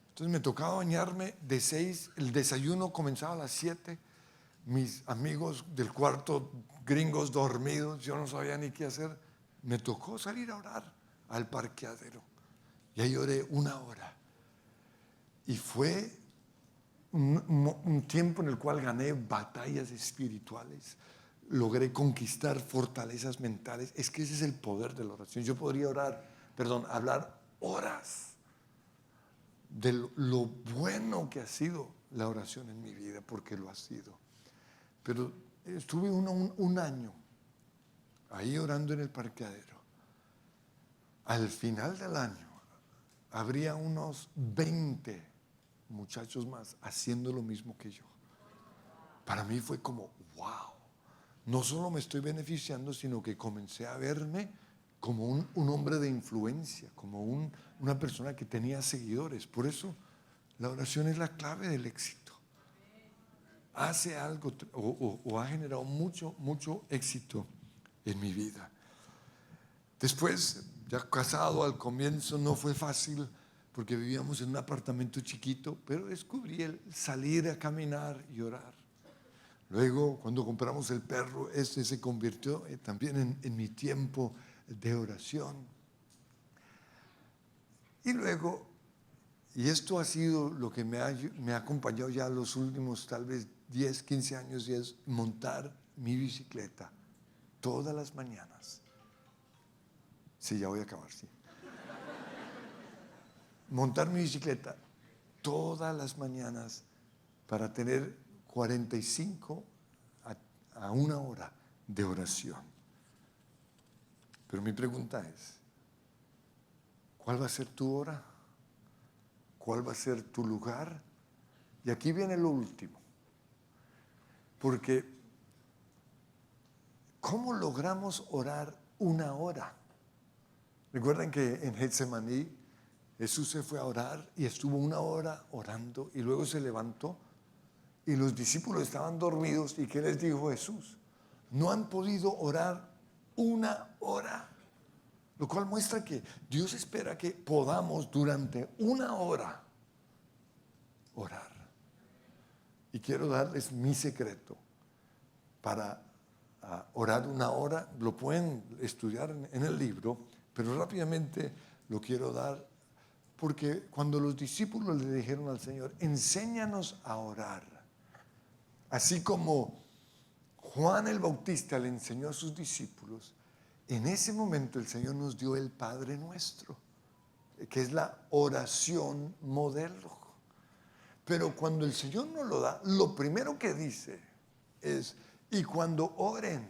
Entonces me tocaba bañarme de 6, el desayuno comenzaba a las 7, mis amigos del cuarto gringos dormidos, yo no sabía ni qué hacer, me tocó salir a orar al parqueadero y ahí oré 1 hora y fue un tiempo en el cual gané batallas espirituales, logré conquistar fortalezas mentales. Es que ese es el poder de la oración. Yo podría hablar horas de lo bueno que ha sido la oración en mi vida, porque lo ha sido. Pero estuve un año ahí orando en el parqueadero. Al final del año habría unos 20 muchachos más haciendo lo mismo que yo. Para mí fue como, wow, no solo me estoy beneficiando, sino que comencé a verme como un hombre de influencia, como una persona que tenía seguidores. Por eso la oración es la clave del éxito. Hace algo o ha generado mucho éxito en mi vida. Después, ya casado, al comienzo no fue fácil porque vivíamos en un apartamento chiquito, pero descubrí el salir a caminar y orar. Luego, cuando compramos el perro, este se convirtió también en mi tiempo de oración. Y luego, y esto ha sido lo que me ha acompañado ya los últimos tal vez 10, 15 años, y es montar mi bicicleta todas las mañanas. Sí, ya voy a acabar, sí. Montar mi bicicleta todas las mañanas para tener 45 a 1 hora de oración. Pero mi pregunta es, ¿cuál va a ser tu hora? ¿Cuál va a ser tu lugar? Y aquí viene lo último. Porque, ¿cómo logramos orar 1 hora? Recuerden que en Getsemaní Jesús se fue a orar y estuvo 1 hora orando y luego se levantó y los discípulos estaban dormidos. ¿Y qué les dijo Jesús? No han podido orar 1 hora. Lo cual muestra que Dios espera que podamos durante 1 hora orar. Y quiero darles mi secreto para orar 1 hora. Lo pueden estudiar en el libro, pero rápidamente lo quiero dar porque cuando los discípulos le dijeron al Señor, enséñanos a orar, así como Juan el Bautista le enseñó a sus discípulos, en ese momento el Señor nos dio el Padre Nuestro, que es la oración modelo. Pero cuando el Señor nos lo da, lo primero que dice es, y cuando oren,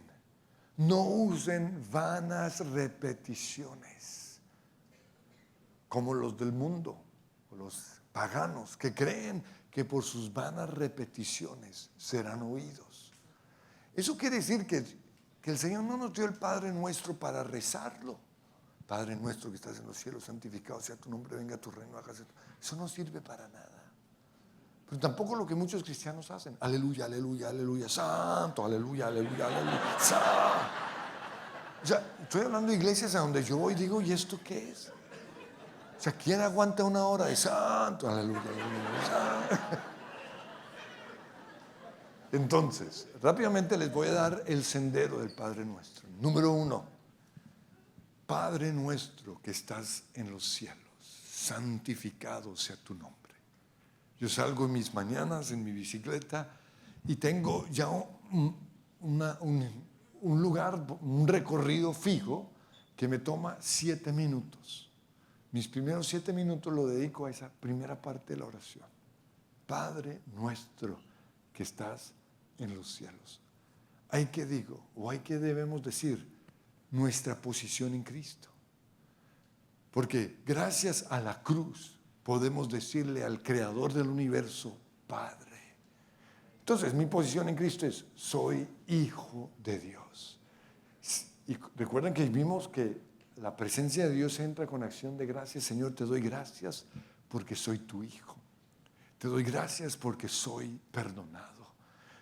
no usen vanas repeticiones, como los del mundo, o los paganos, que creen que por sus vanas repeticiones serán oídos. Eso quiere decir que el Señor no nos dio el Padre Nuestro para rezarlo. Padre nuestro que estás en los cielos, santificado sea tu nombre, venga a tu reino, hágase. Eso no sirve para nada. Pero tampoco lo que muchos cristianos hacen. Aleluya, aleluya, aleluya, santo, aleluya, aleluya, aleluya, santo. O sea, estoy hablando de iglesias a donde yo voy y digo, ¿y esto qué es? O sea, ¿quién aguanta 1 hora de santo? Aleluya, aleluya, santo. Entonces, rápidamente les voy a dar el sendero del Padre Nuestro. Número 1, Padre nuestro que estás en los cielos, santificado sea tu nombre. Yo salgo en mis mañanas en mi bicicleta y tengo ya un lugar, un recorrido fijo que me toma 7 minutos. Mis primeros 7 minutos lo dedico a esa primera parte de la oración. Padre nuestro que estás en los cielos. Hay que debemos decir nuestra posición en Cristo. Porque gracias a la cruz podemos decirle al Creador del universo, Padre. Entonces, mi posición en Cristo es, soy hijo de Dios. Y recuerden que vimos que la presencia de Dios entra con acción de gracias. Señor, te doy gracias porque soy tu hijo. Te doy gracias porque soy perdonado.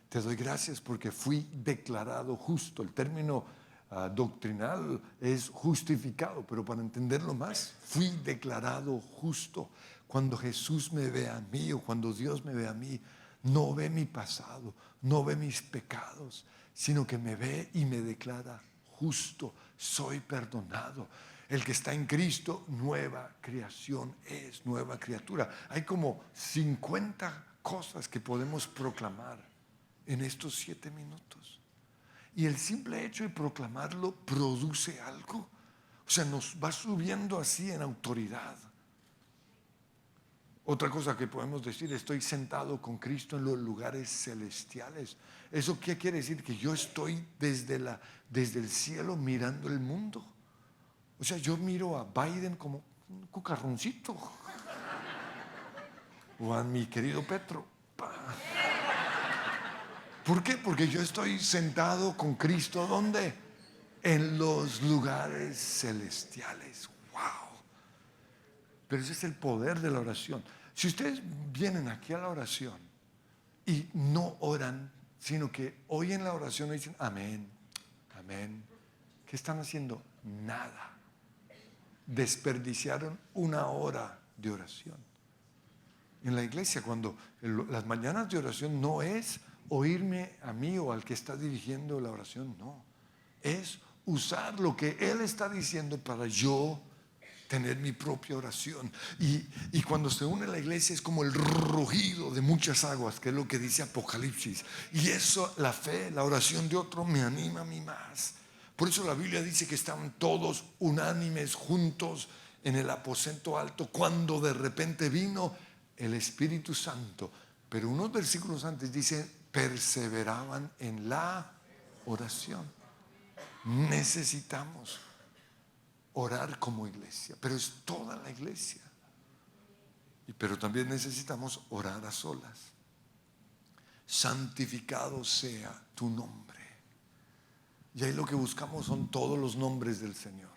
Te doy gracias porque fui declarado justo. El término doctrinal es justificado, pero para entenderlo más, fui declarado justo. Cuando Jesús me ve a mí, o cuando Dios me ve a mí, no ve mi pasado, no ve mis pecados, sino que me ve y me declara justo. Soy perdonado. El que está en Cristo, nueva creación es, nueva criatura. Hay como 50 cosas que podemos proclamar en estos 7 minutos. Y el simple hecho de proclamarlo produce algo. O sea, nos va subiendo así en autoridad. Otra cosa que podemos decir, estoy sentado con Cristo en los lugares celestiales. ¿Eso qué quiere decir? Que yo estoy desde el cielo mirando el mundo. O sea, yo miro a Biden como un cucarroncito. O a mi querido Petro. ¿Por qué? Porque yo estoy sentado con Cristo, ¿dónde? En los lugares celestiales. ¡Wow! Pero ese es el poder de la oración. Si ustedes vienen aquí a la oración y no oran, sino que oyen la oración y dicen amén, amén, ¿qué están haciendo? Nada. Desperdiciaron 1 hora de oración. En la iglesia, cuando las mañanas de oración no es oírme a mí o al que está dirigiendo la oración, no. Es usar lo que Él está diciendo para yo tener mi propia oración. Y cuando se une la iglesia es como el rugido de muchas aguas, que es lo que dice Apocalipsis. Y eso, la fe, la oración de otro me anima a mí más. Por eso la Biblia dice que estaban todos unánimes juntos en el aposento alto cuando de repente vino el Espíritu Santo. Pero unos versículos antes dice, perseveraban en la oración. Necesitamos orar como iglesia, pero es toda la iglesia. Pero también necesitamos orar a solas. Santificado sea tu nombre. Y ahí lo que buscamos son todos los nombres del Señor.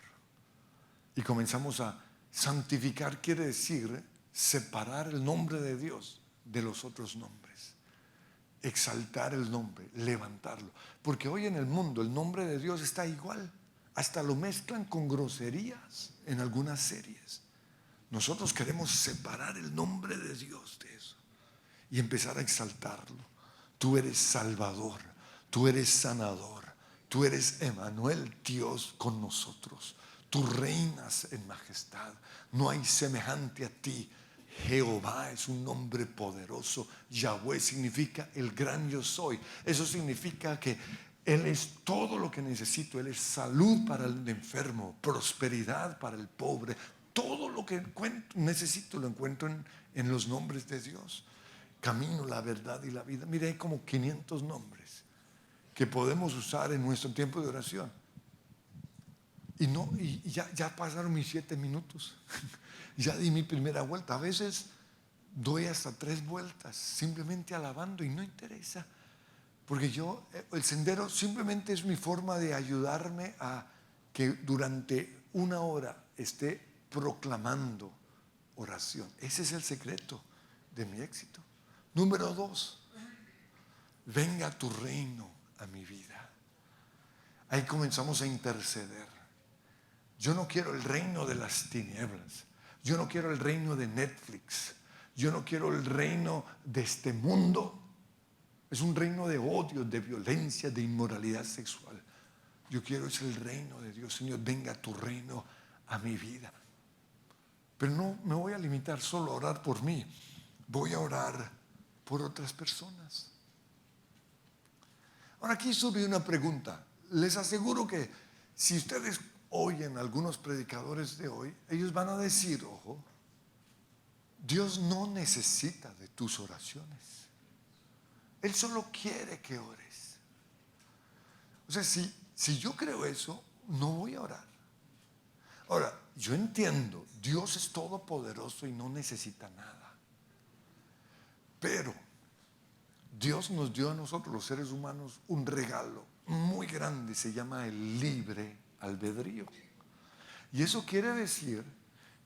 Y comenzamos a santificar, quiere decir separar el nombre de Dios de los otros nombres. Exaltar el nombre, levantarlo. Porque hoy en el mundo el nombre de Dios está igual. Hasta lo mezclan con groserías en algunas series. Nosotros queremos separar el nombre de Dios de eso y empezar a exaltarlo. Tú eres Salvador, tú eres sanador, tú eres Emmanuel, Dios con nosotros. Tú reinas en majestad, no hay semejante a ti. Jehová es un nombre poderoso. Yahweh significa el gran yo soy. Eso significa que Él es todo lo que necesito. Él es salud para el enfermo, prosperidad para el pobre. Todo lo que necesito lo encuentro en los nombres de Dios. Camino, la verdad y la vida. Mire, hay como 500 nombres que podemos usar en nuestro tiempo de oración. Y ya pasaron mis 7 minutos. Ya di mi primera vuelta. A veces doy hasta 3 vueltas simplemente alabando y no interesa. Porque el sendero simplemente es mi forma de ayudarme a que durante 1 hora esté proclamando oración. Ese es el secreto de mi éxito. Número 2, venga tu reino a mi vida. Ahí comenzamos a interceder. Yo no quiero el reino de las tinieblas. Yo no quiero el reino de Netflix. Yo no quiero el reino de este mundo. Es un reino de odio, de violencia, de inmoralidad sexual. Yo quiero es el reino de Dios. Señor, venga tu reino a mi vida. Pero no me voy a limitar solo a orar por mí. Voy a orar por otras personas. Ahora aquí surge una pregunta. Les aseguro que si ustedes oyen algunos predicadores de hoy, ellos van a decir, ojo, Dios no necesita de tus oraciones. Él solo quiere que ores. O sea, si yo creo eso, no voy a orar. Ahora, yo entiendo, Dios es todopoderoso y no necesita nada. Pero Dios nos dio a nosotros, los seres humanos, un regalo muy grande, se llama el libre albedrío. Y eso quiere decir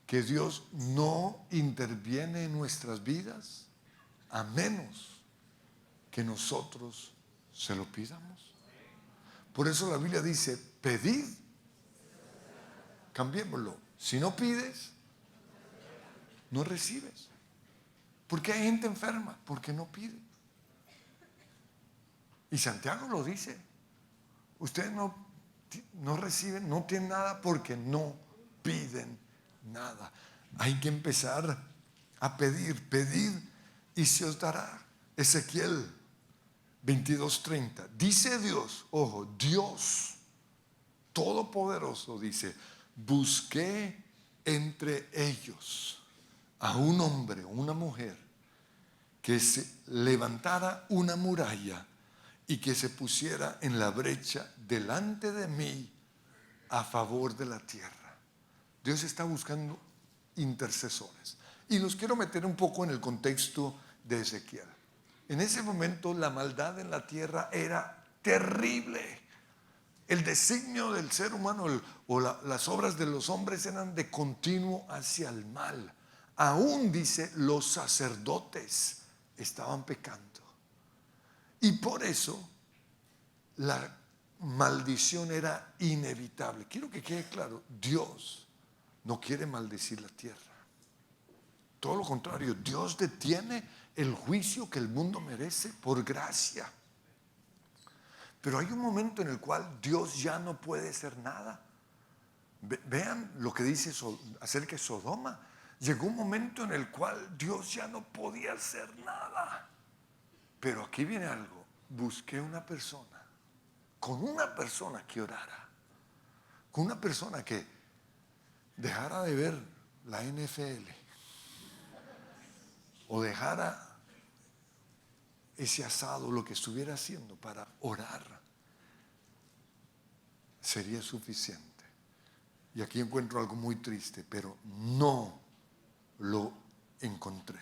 que Dios no interviene en nuestras vidas a menos que nosotros se lo pidamos. Por eso la Biblia dice, pedid. Cambiémoslo. Si no pides, no recibes. ¿Por qué hay gente enferma? Porque no pide. Y Santiago lo dice. Ustedes no reciben, no tienen nada porque no piden nada. Hay que empezar a pedir. Pedid y se os dará. Ezequiel 22:30. Dice Dios, ojo, Dios Todopoderoso dice, busqué entre ellos a un hombre o una mujer que se levantara una muralla y que se pusiera en la brecha delante de mí a favor de la tierra. Dios está buscando intercesores. Y los quiero meter un poco en el contexto de Ezequiel. En ese momento la maldad en la tierra era terrible. El designio del ser humano las obras de los hombres eran de continuo hacia el mal. Aún dice, los sacerdotes estaban pecando. Y por eso la maldición era inevitable. Quiero que quede claro, Dios no quiere maldecir la tierra. Todo lo contrario, Dios detiene el juicio que el mundo merece por gracia. Pero hay un momento en el cual Dios ya no puede hacer nada. Vean lo que dice acerca de Sodoma. Llegó un momento en el cual Dios ya no podía hacer nada. Pero aquí viene algo. Busqué una persona, con una persona que orara, con una persona que dejara de ver la NFL o dejara ese asado, lo que estuviera haciendo para orar, sería suficiente. Y aquí encuentro algo muy triste, pero no lo encontré.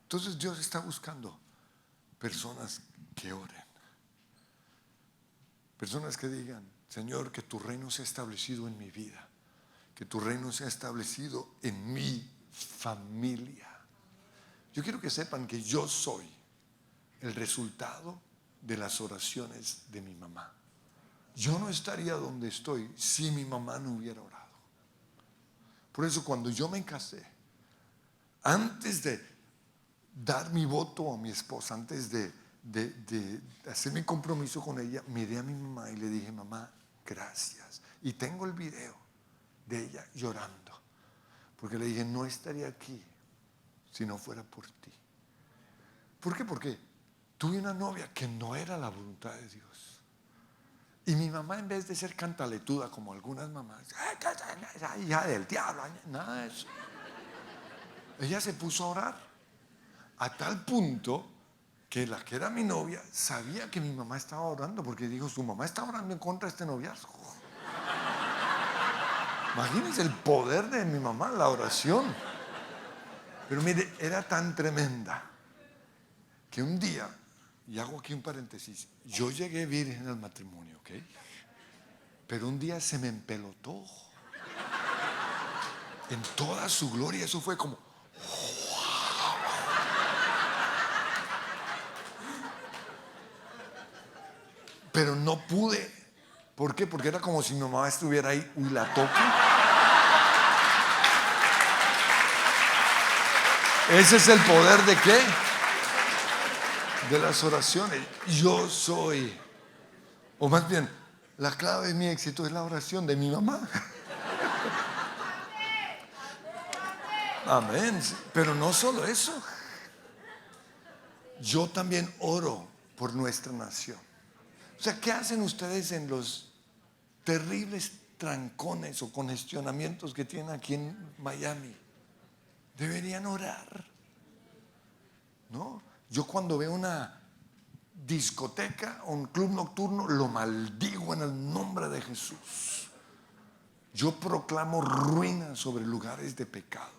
Entonces Dios está buscando personas que oren, personas que digan: Señor, que tu reino sea establecido en mi vida, que tu reino sea establecido en mi familia. Yo quiero que sepan que yo soy el resultado de las oraciones de mi mamá. Yo no estaría donde estoy si mi mamá no hubiera orado. Por eso cuando yo me casé, antes de dar mi voto a mi esposa, antes de hacer mi compromiso con ella, miré a mi mamá y le dije: mamá, gracias. Y tengo el video de ella llorando, porque le dije: no estaría aquí si no fuera por ti. ¿Por qué? Porque tuve una novia que no era la voluntad de Dios. Y mi mamá, en vez de ser cantaletuda como algunas mamás, hija del diablo, nada de eso, ella se puso a orar, a tal punto que la que era mi novia sabía que mi mamá estaba orando, porque dijo: su mamá está orando en contra de este noviazgo. Imagínense el poder de mi mamá, la oración. Pero mire, era tan tremenda que un día, y hago aquí un paréntesis, yo llegué virgen al matrimonio, ¿ok? Pero un día se me empelotó en toda su gloria. Eso fue como, pero no pude. ¿Por qué? Porque era como si mi mamá estuviera ahí. Uy, la toque. Ese es el poder de ¿qué? De las oraciones. Yo soy, o más bien, la clave de mi éxito es la oración de mi mamá. Amén. Pero no solo eso. Yo también oro por nuestra nación. O sea, ¿qué hacen ustedes en los terribles trancones o congestionamientos que tienen aquí en Miami? Deberían orar, ¿no? Yo cuando veo una discoteca o un club nocturno, lo maldigo en el nombre de Jesús. Yo proclamo ruina sobre lugares de pecado,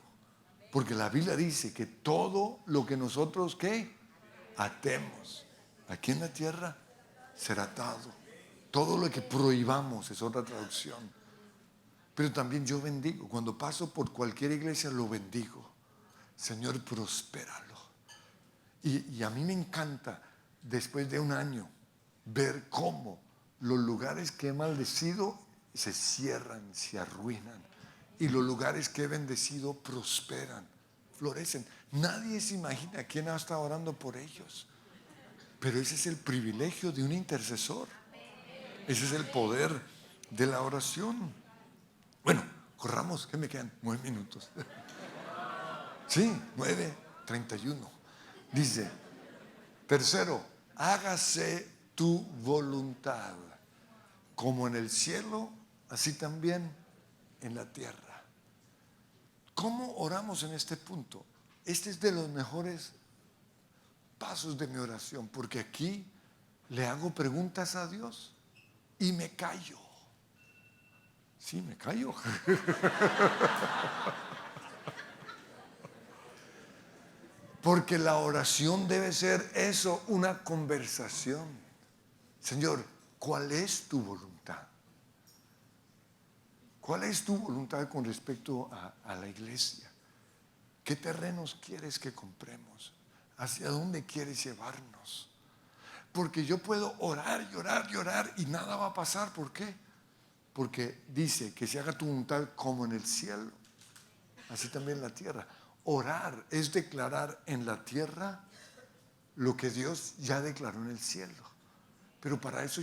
porque la Biblia dice que todo lo que nosotros ¿qué? Atemos aquí en la tierra será atado. Todo lo que prohibamos es otra traducción. Pero también yo bendigo. Cuando paso por cualquier iglesia lo bendigo. Señor, prospéralo. Y a mí me encanta, después de un año, ver cómo los lugares que he maldecido se cierran, se arruinan. Y los lugares que he bendecido prosperan, florecen. Nadie se imagina quién ha estado orando por ellos. Pero ese es el privilegio de un intercesor. Ese es el poder de la oración. Bueno, corramos, que me quedan 9 minutos. Sí, 9:31. Dice, tercero, hágase tu voluntad, como en el cielo, así también en la tierra. ¿Cómo oramos en este punto? Este es de los mejores pasos de mi oración, porque aquí le hago preguntas a Dios y me callo. Sí, me callo. Porque la oración debe ser eso, una conversación. Señor, ¿cuál es tu voluntad? ¿Cuál es tu voluntad con respecto a la iglesia? ¿Qué terrenos quieres que compremos? ¿Hacia dónde quieres llevarnos? Porque yo puedo orar, llorar, llorar y nada va a pasar. ¿Por qué? Porque dice que se haga tu voluntad como en el cielo, así también en la tierra. Orar es declarar en la tierra lo que Dios ya declaró en el cielo. Pero para eso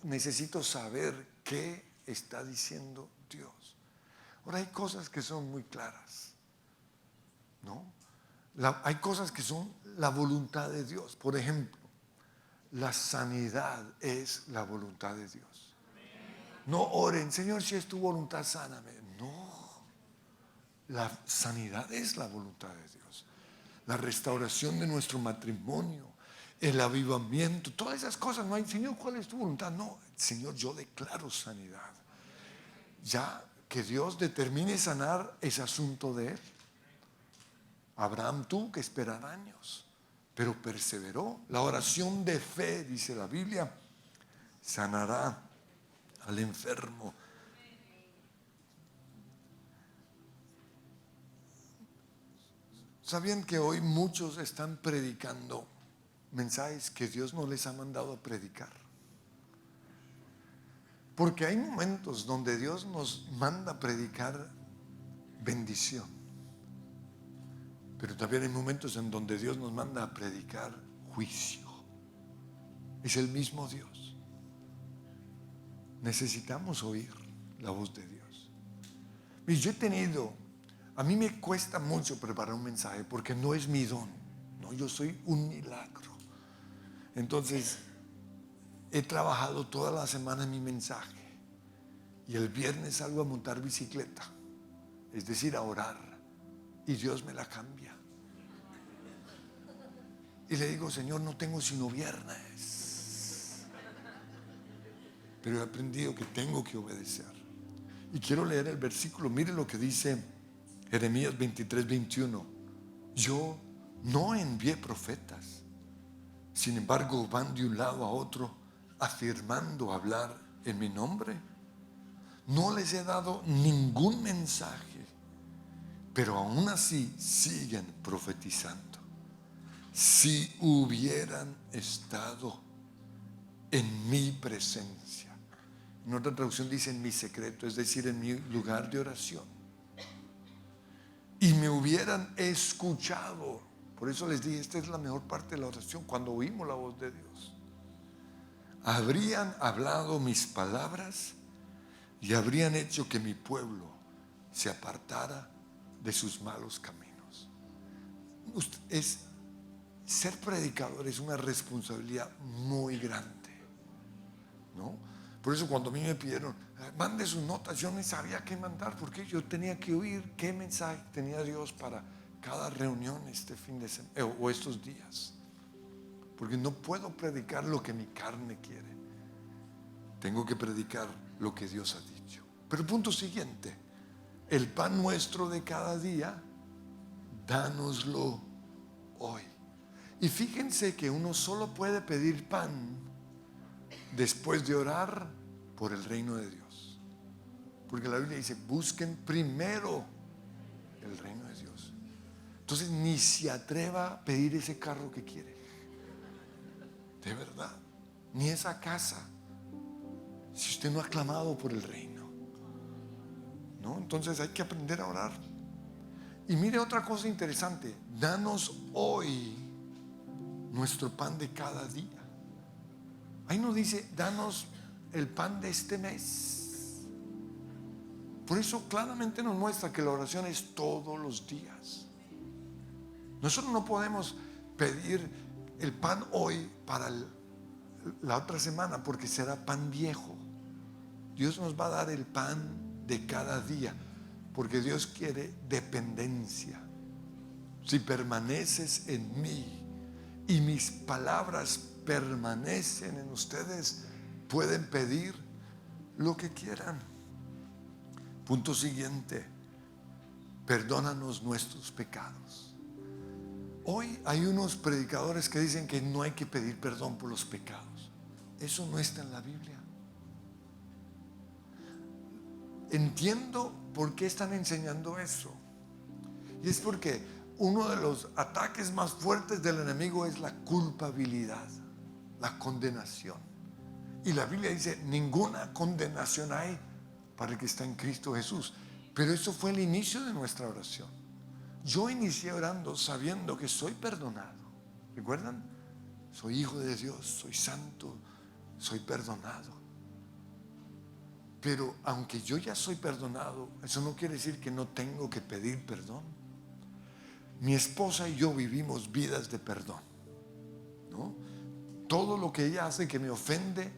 necesito saber qué está diciendo Dios. Ahora hay cosas que son muy claras, ¿no? Hay cosas que son la voluntad de Dios. Por ejemplo, la sanidad es la voluntad de Dios. No oren, Señor, si es tu voluntad, sáname. No, la sanidad es la voluntad de Dios. La restauración de nuestro matrimonio, el avivamiento, todas esas cosas. No hay, Señor, ¿cuál es tu voluntad? No, Señor, yo declaro sanidad. Ya que Dios determine sanar es asunto de Él. Abraham tuvo que esperar años, pero perseveró. La oración de fe, dice la Biblia, sanará al enfermo. ¿Sabían que hoy muchos están predicando mensajes que Dios no les ha mandado a predicar? Porque hay momentos donde Dios nos manda a predicar bendición, pero también hay momentos en donde Dios nos manda a predicar juicio. Es el mismo Dios. Necesitamos oír la voz de Dios. Y a mí me cuesta mucho preparar un mensaje porque no es mi don. No, yo soy un milagro. Entonces, he trabajado toda la semana en mi mensaje y el viernes salgo a montar bicicleta, es decir, a orar, y Dios me la cambia. Y le digo, Señor, no tengo sino viernes, pero he aprendido que tengo que obedecer. Y quiero leer el versículo. Mire lo que dice Jeremías 23:21. Yo no envié profetas, sin embargo van de un lado a otro afirmando hablar en mi nombre. No les he dado ningún mensaje, pero aún así siguen profetizando. Si hubieran estado en mi presencia. En otra traducción dice en mi secreto, es decir, en mi lugar de oración. Y me hubieran escuchado. Por eso les dije, esta es la mejor parte de la oración, cuando oímos la voz de Dios. Habrían hablado mis palabras y habrían hecho que mi pueblo se apartara de sus malos caminos. Ser predicador es una responsabilidad muy grande, ¿no? Por eso cuando a mí me pidieron, mande sus notas, yo no sabía qué mandar, porque yo tenía que oír qué mensaje tenía Dios para cada reunión este fin de semana o estos días. Porque no puedo predicar lo que mi carne quiere. Tengo que predicar lo que Dios ha dicho. Pero el punto siguiente, el pan nuestro de cada día, dánoslo hoy. Y fíjense que uno solo puede pedir pan después de orar por el reino de Dios. Porque la Biblia dice, busquen primero el reino de Dios. Entonces ni se atreva a pedir ese carro que quiere. De verdad. Ni esa casa. Si usted no ha clamado por el reino, ¿no? Entonces hay que aprender a orar. Y mire otra cosa interesante. Danos hoy nuestro pan de cada día. Ahí no dice, danos el pan de este mes. Por eso claramente nos muestra que la oración es todos los días. Nosotros no podemos pedir el pan hoy para la otra semana, porque será pan viejo. Dios nos va a dar el pan de cada día, porque Dios quiere dependencia. Si permaneces en mí y mis palabras permanecen en ustedes, pueden pedir lo que quieran. Punto siguiente, perdónanos nuestros pecados. Hoy hay unos predicadores que dicen que no hay que pedir perdón por los pecados. Eso no está en la Biblia. Entiendo por qué están enseñando eso. Y es porque uno de los ataques más fuertes del enemigo es la culpabilidad, la condenación. Y la Biblia dice, ninguna condenación hay para el que está en Cristo Jesús. Pero eso fue el inicio de nuestra oración. Yo inicié orando sabiendo que soy perdonado. ¿Recuerdan? Soy hijo de Dios, soy santo, soy perdonado. Pero aunque yo ya soy perdonado, eso no quiere decir que no tengo que pedir perdón. Mi esposa y yo vivimos vidas de perdón, ¿no? Todo lo que ella hace que me ofende,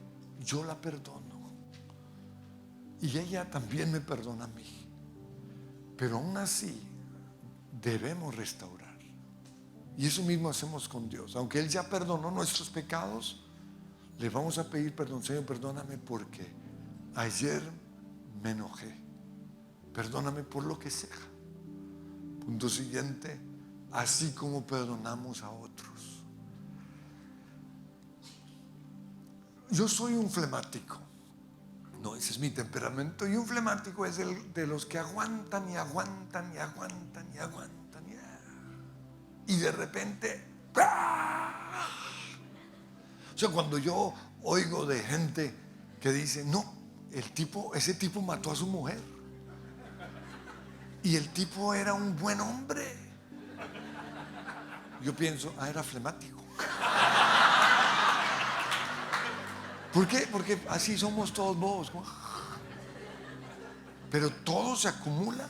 yo la perdono. Y ella también me perdona a mí. Pero aún así, debemos restaurar. Y eso mismo hacemos con Dios. Aunque Él ya perdonó nuestros pecados, le vamos a pedir perdón. Señor, perdóname porque ayer me enojé. Perdóname por lo que sea. Punto siguiente, así como perdonamos a otros. Yo soy un flemático. No, ese es mi temperamento. Y un flemático es el de los que aguantan y aguantan y aguantan y aguantan. Y de repente, ¡pah! O sea, cuando yo oigo de gente que dice, no, ese tipo mató a su mujer. Y el tipo era un buen hombre. Yo pienso, era flemático. ¿Por qué? Porque así somos todos bobos. Pero todo se acumula.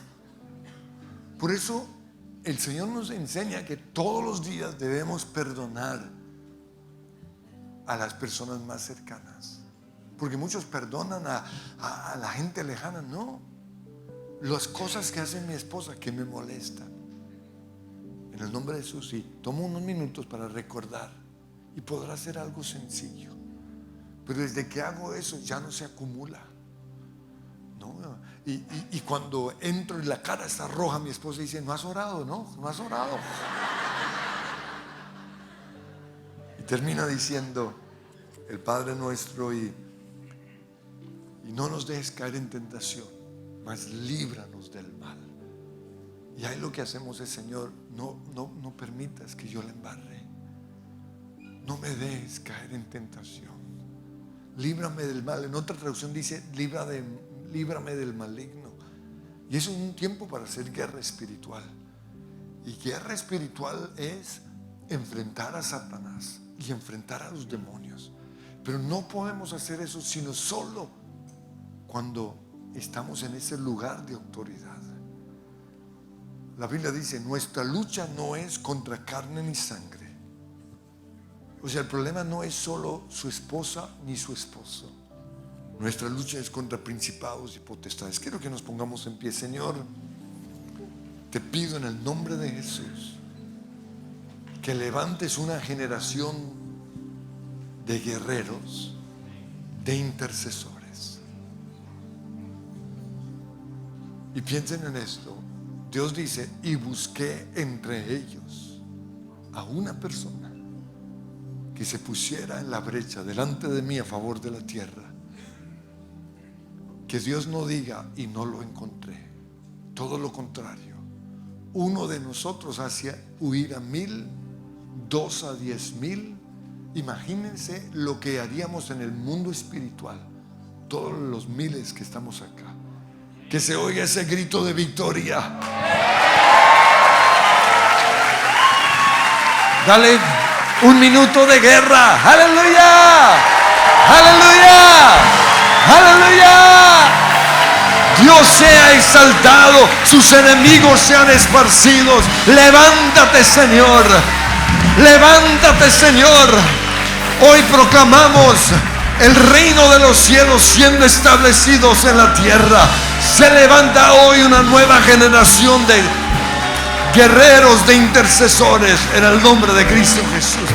Por eso el Señor nos enseña que todos los días debemos perdonar a las personas más cercanas. Porque muchos perdonan a la gente lejana. No. Las cosas que hace mi esposa que me molestan, en el nombre de Jesús, sí, tomo unos minutos para recordar. Y podrá ser algo sencillo. Pero desde que hago eso ya no se acumula, ¿no? Y cuando entro y la cara está roja, mi esposa dice, no has orado, ¿no? No has orado. Y termina diciendo el Padre nuestro y no nos dejes caer en tentación, mas líbranos del mal. Y ahí lo que hacemos es, Señor, no permitas que yo la embarre. No me dejes caer en tentación. Líbrame del mal. En otra traducción dice, líbrame del maligno. Y eso es un tiempo para hacer guerra espiritual. Y guerra espiritual es enfrentar a Satanás y enfrentar a los demonios. Pero no podemos hacer eso sino solo cuando estamos en ese lugar de autoridad. La Biblia dice, nuestra lucha no es contra carne ni sangre. O sea, el problema no es solo su esposa ni su esposo. Nuestra lucha es contra principados y potestades. Quiero que nos pongamos en pie. Señor, te pido en el nombre de Jesús que levantes una generación de guerreros, de intercesores. Y piensen en esto. Dios dice, y busqué entre ellos a una persona que se pusiera en la brecha delante de mí a favor de la tierra. Que Dios no diga, y no lo encontré. Todo lo contrario. Uno de nosotros hace huir a 1,000, 2 a 10,000. Imagínense lo que haríamos en el mundo espiritual. Todos los miles que estamos acá. Que se oiga ese grito de victoria. Dale 1 minuto de guerra. Aleluya. Aleluya. Aleluya. Dios sea exaltado, sus enemigos sean esparcidos. Levántate, Señor. Levántate, Señor. Hoy proclamamos el reino de los cielos siendo establecidos en la tierra. Se levanta hoy una nueva generación de guerreros, de intercesores, en el nombre de Cristo Jesús.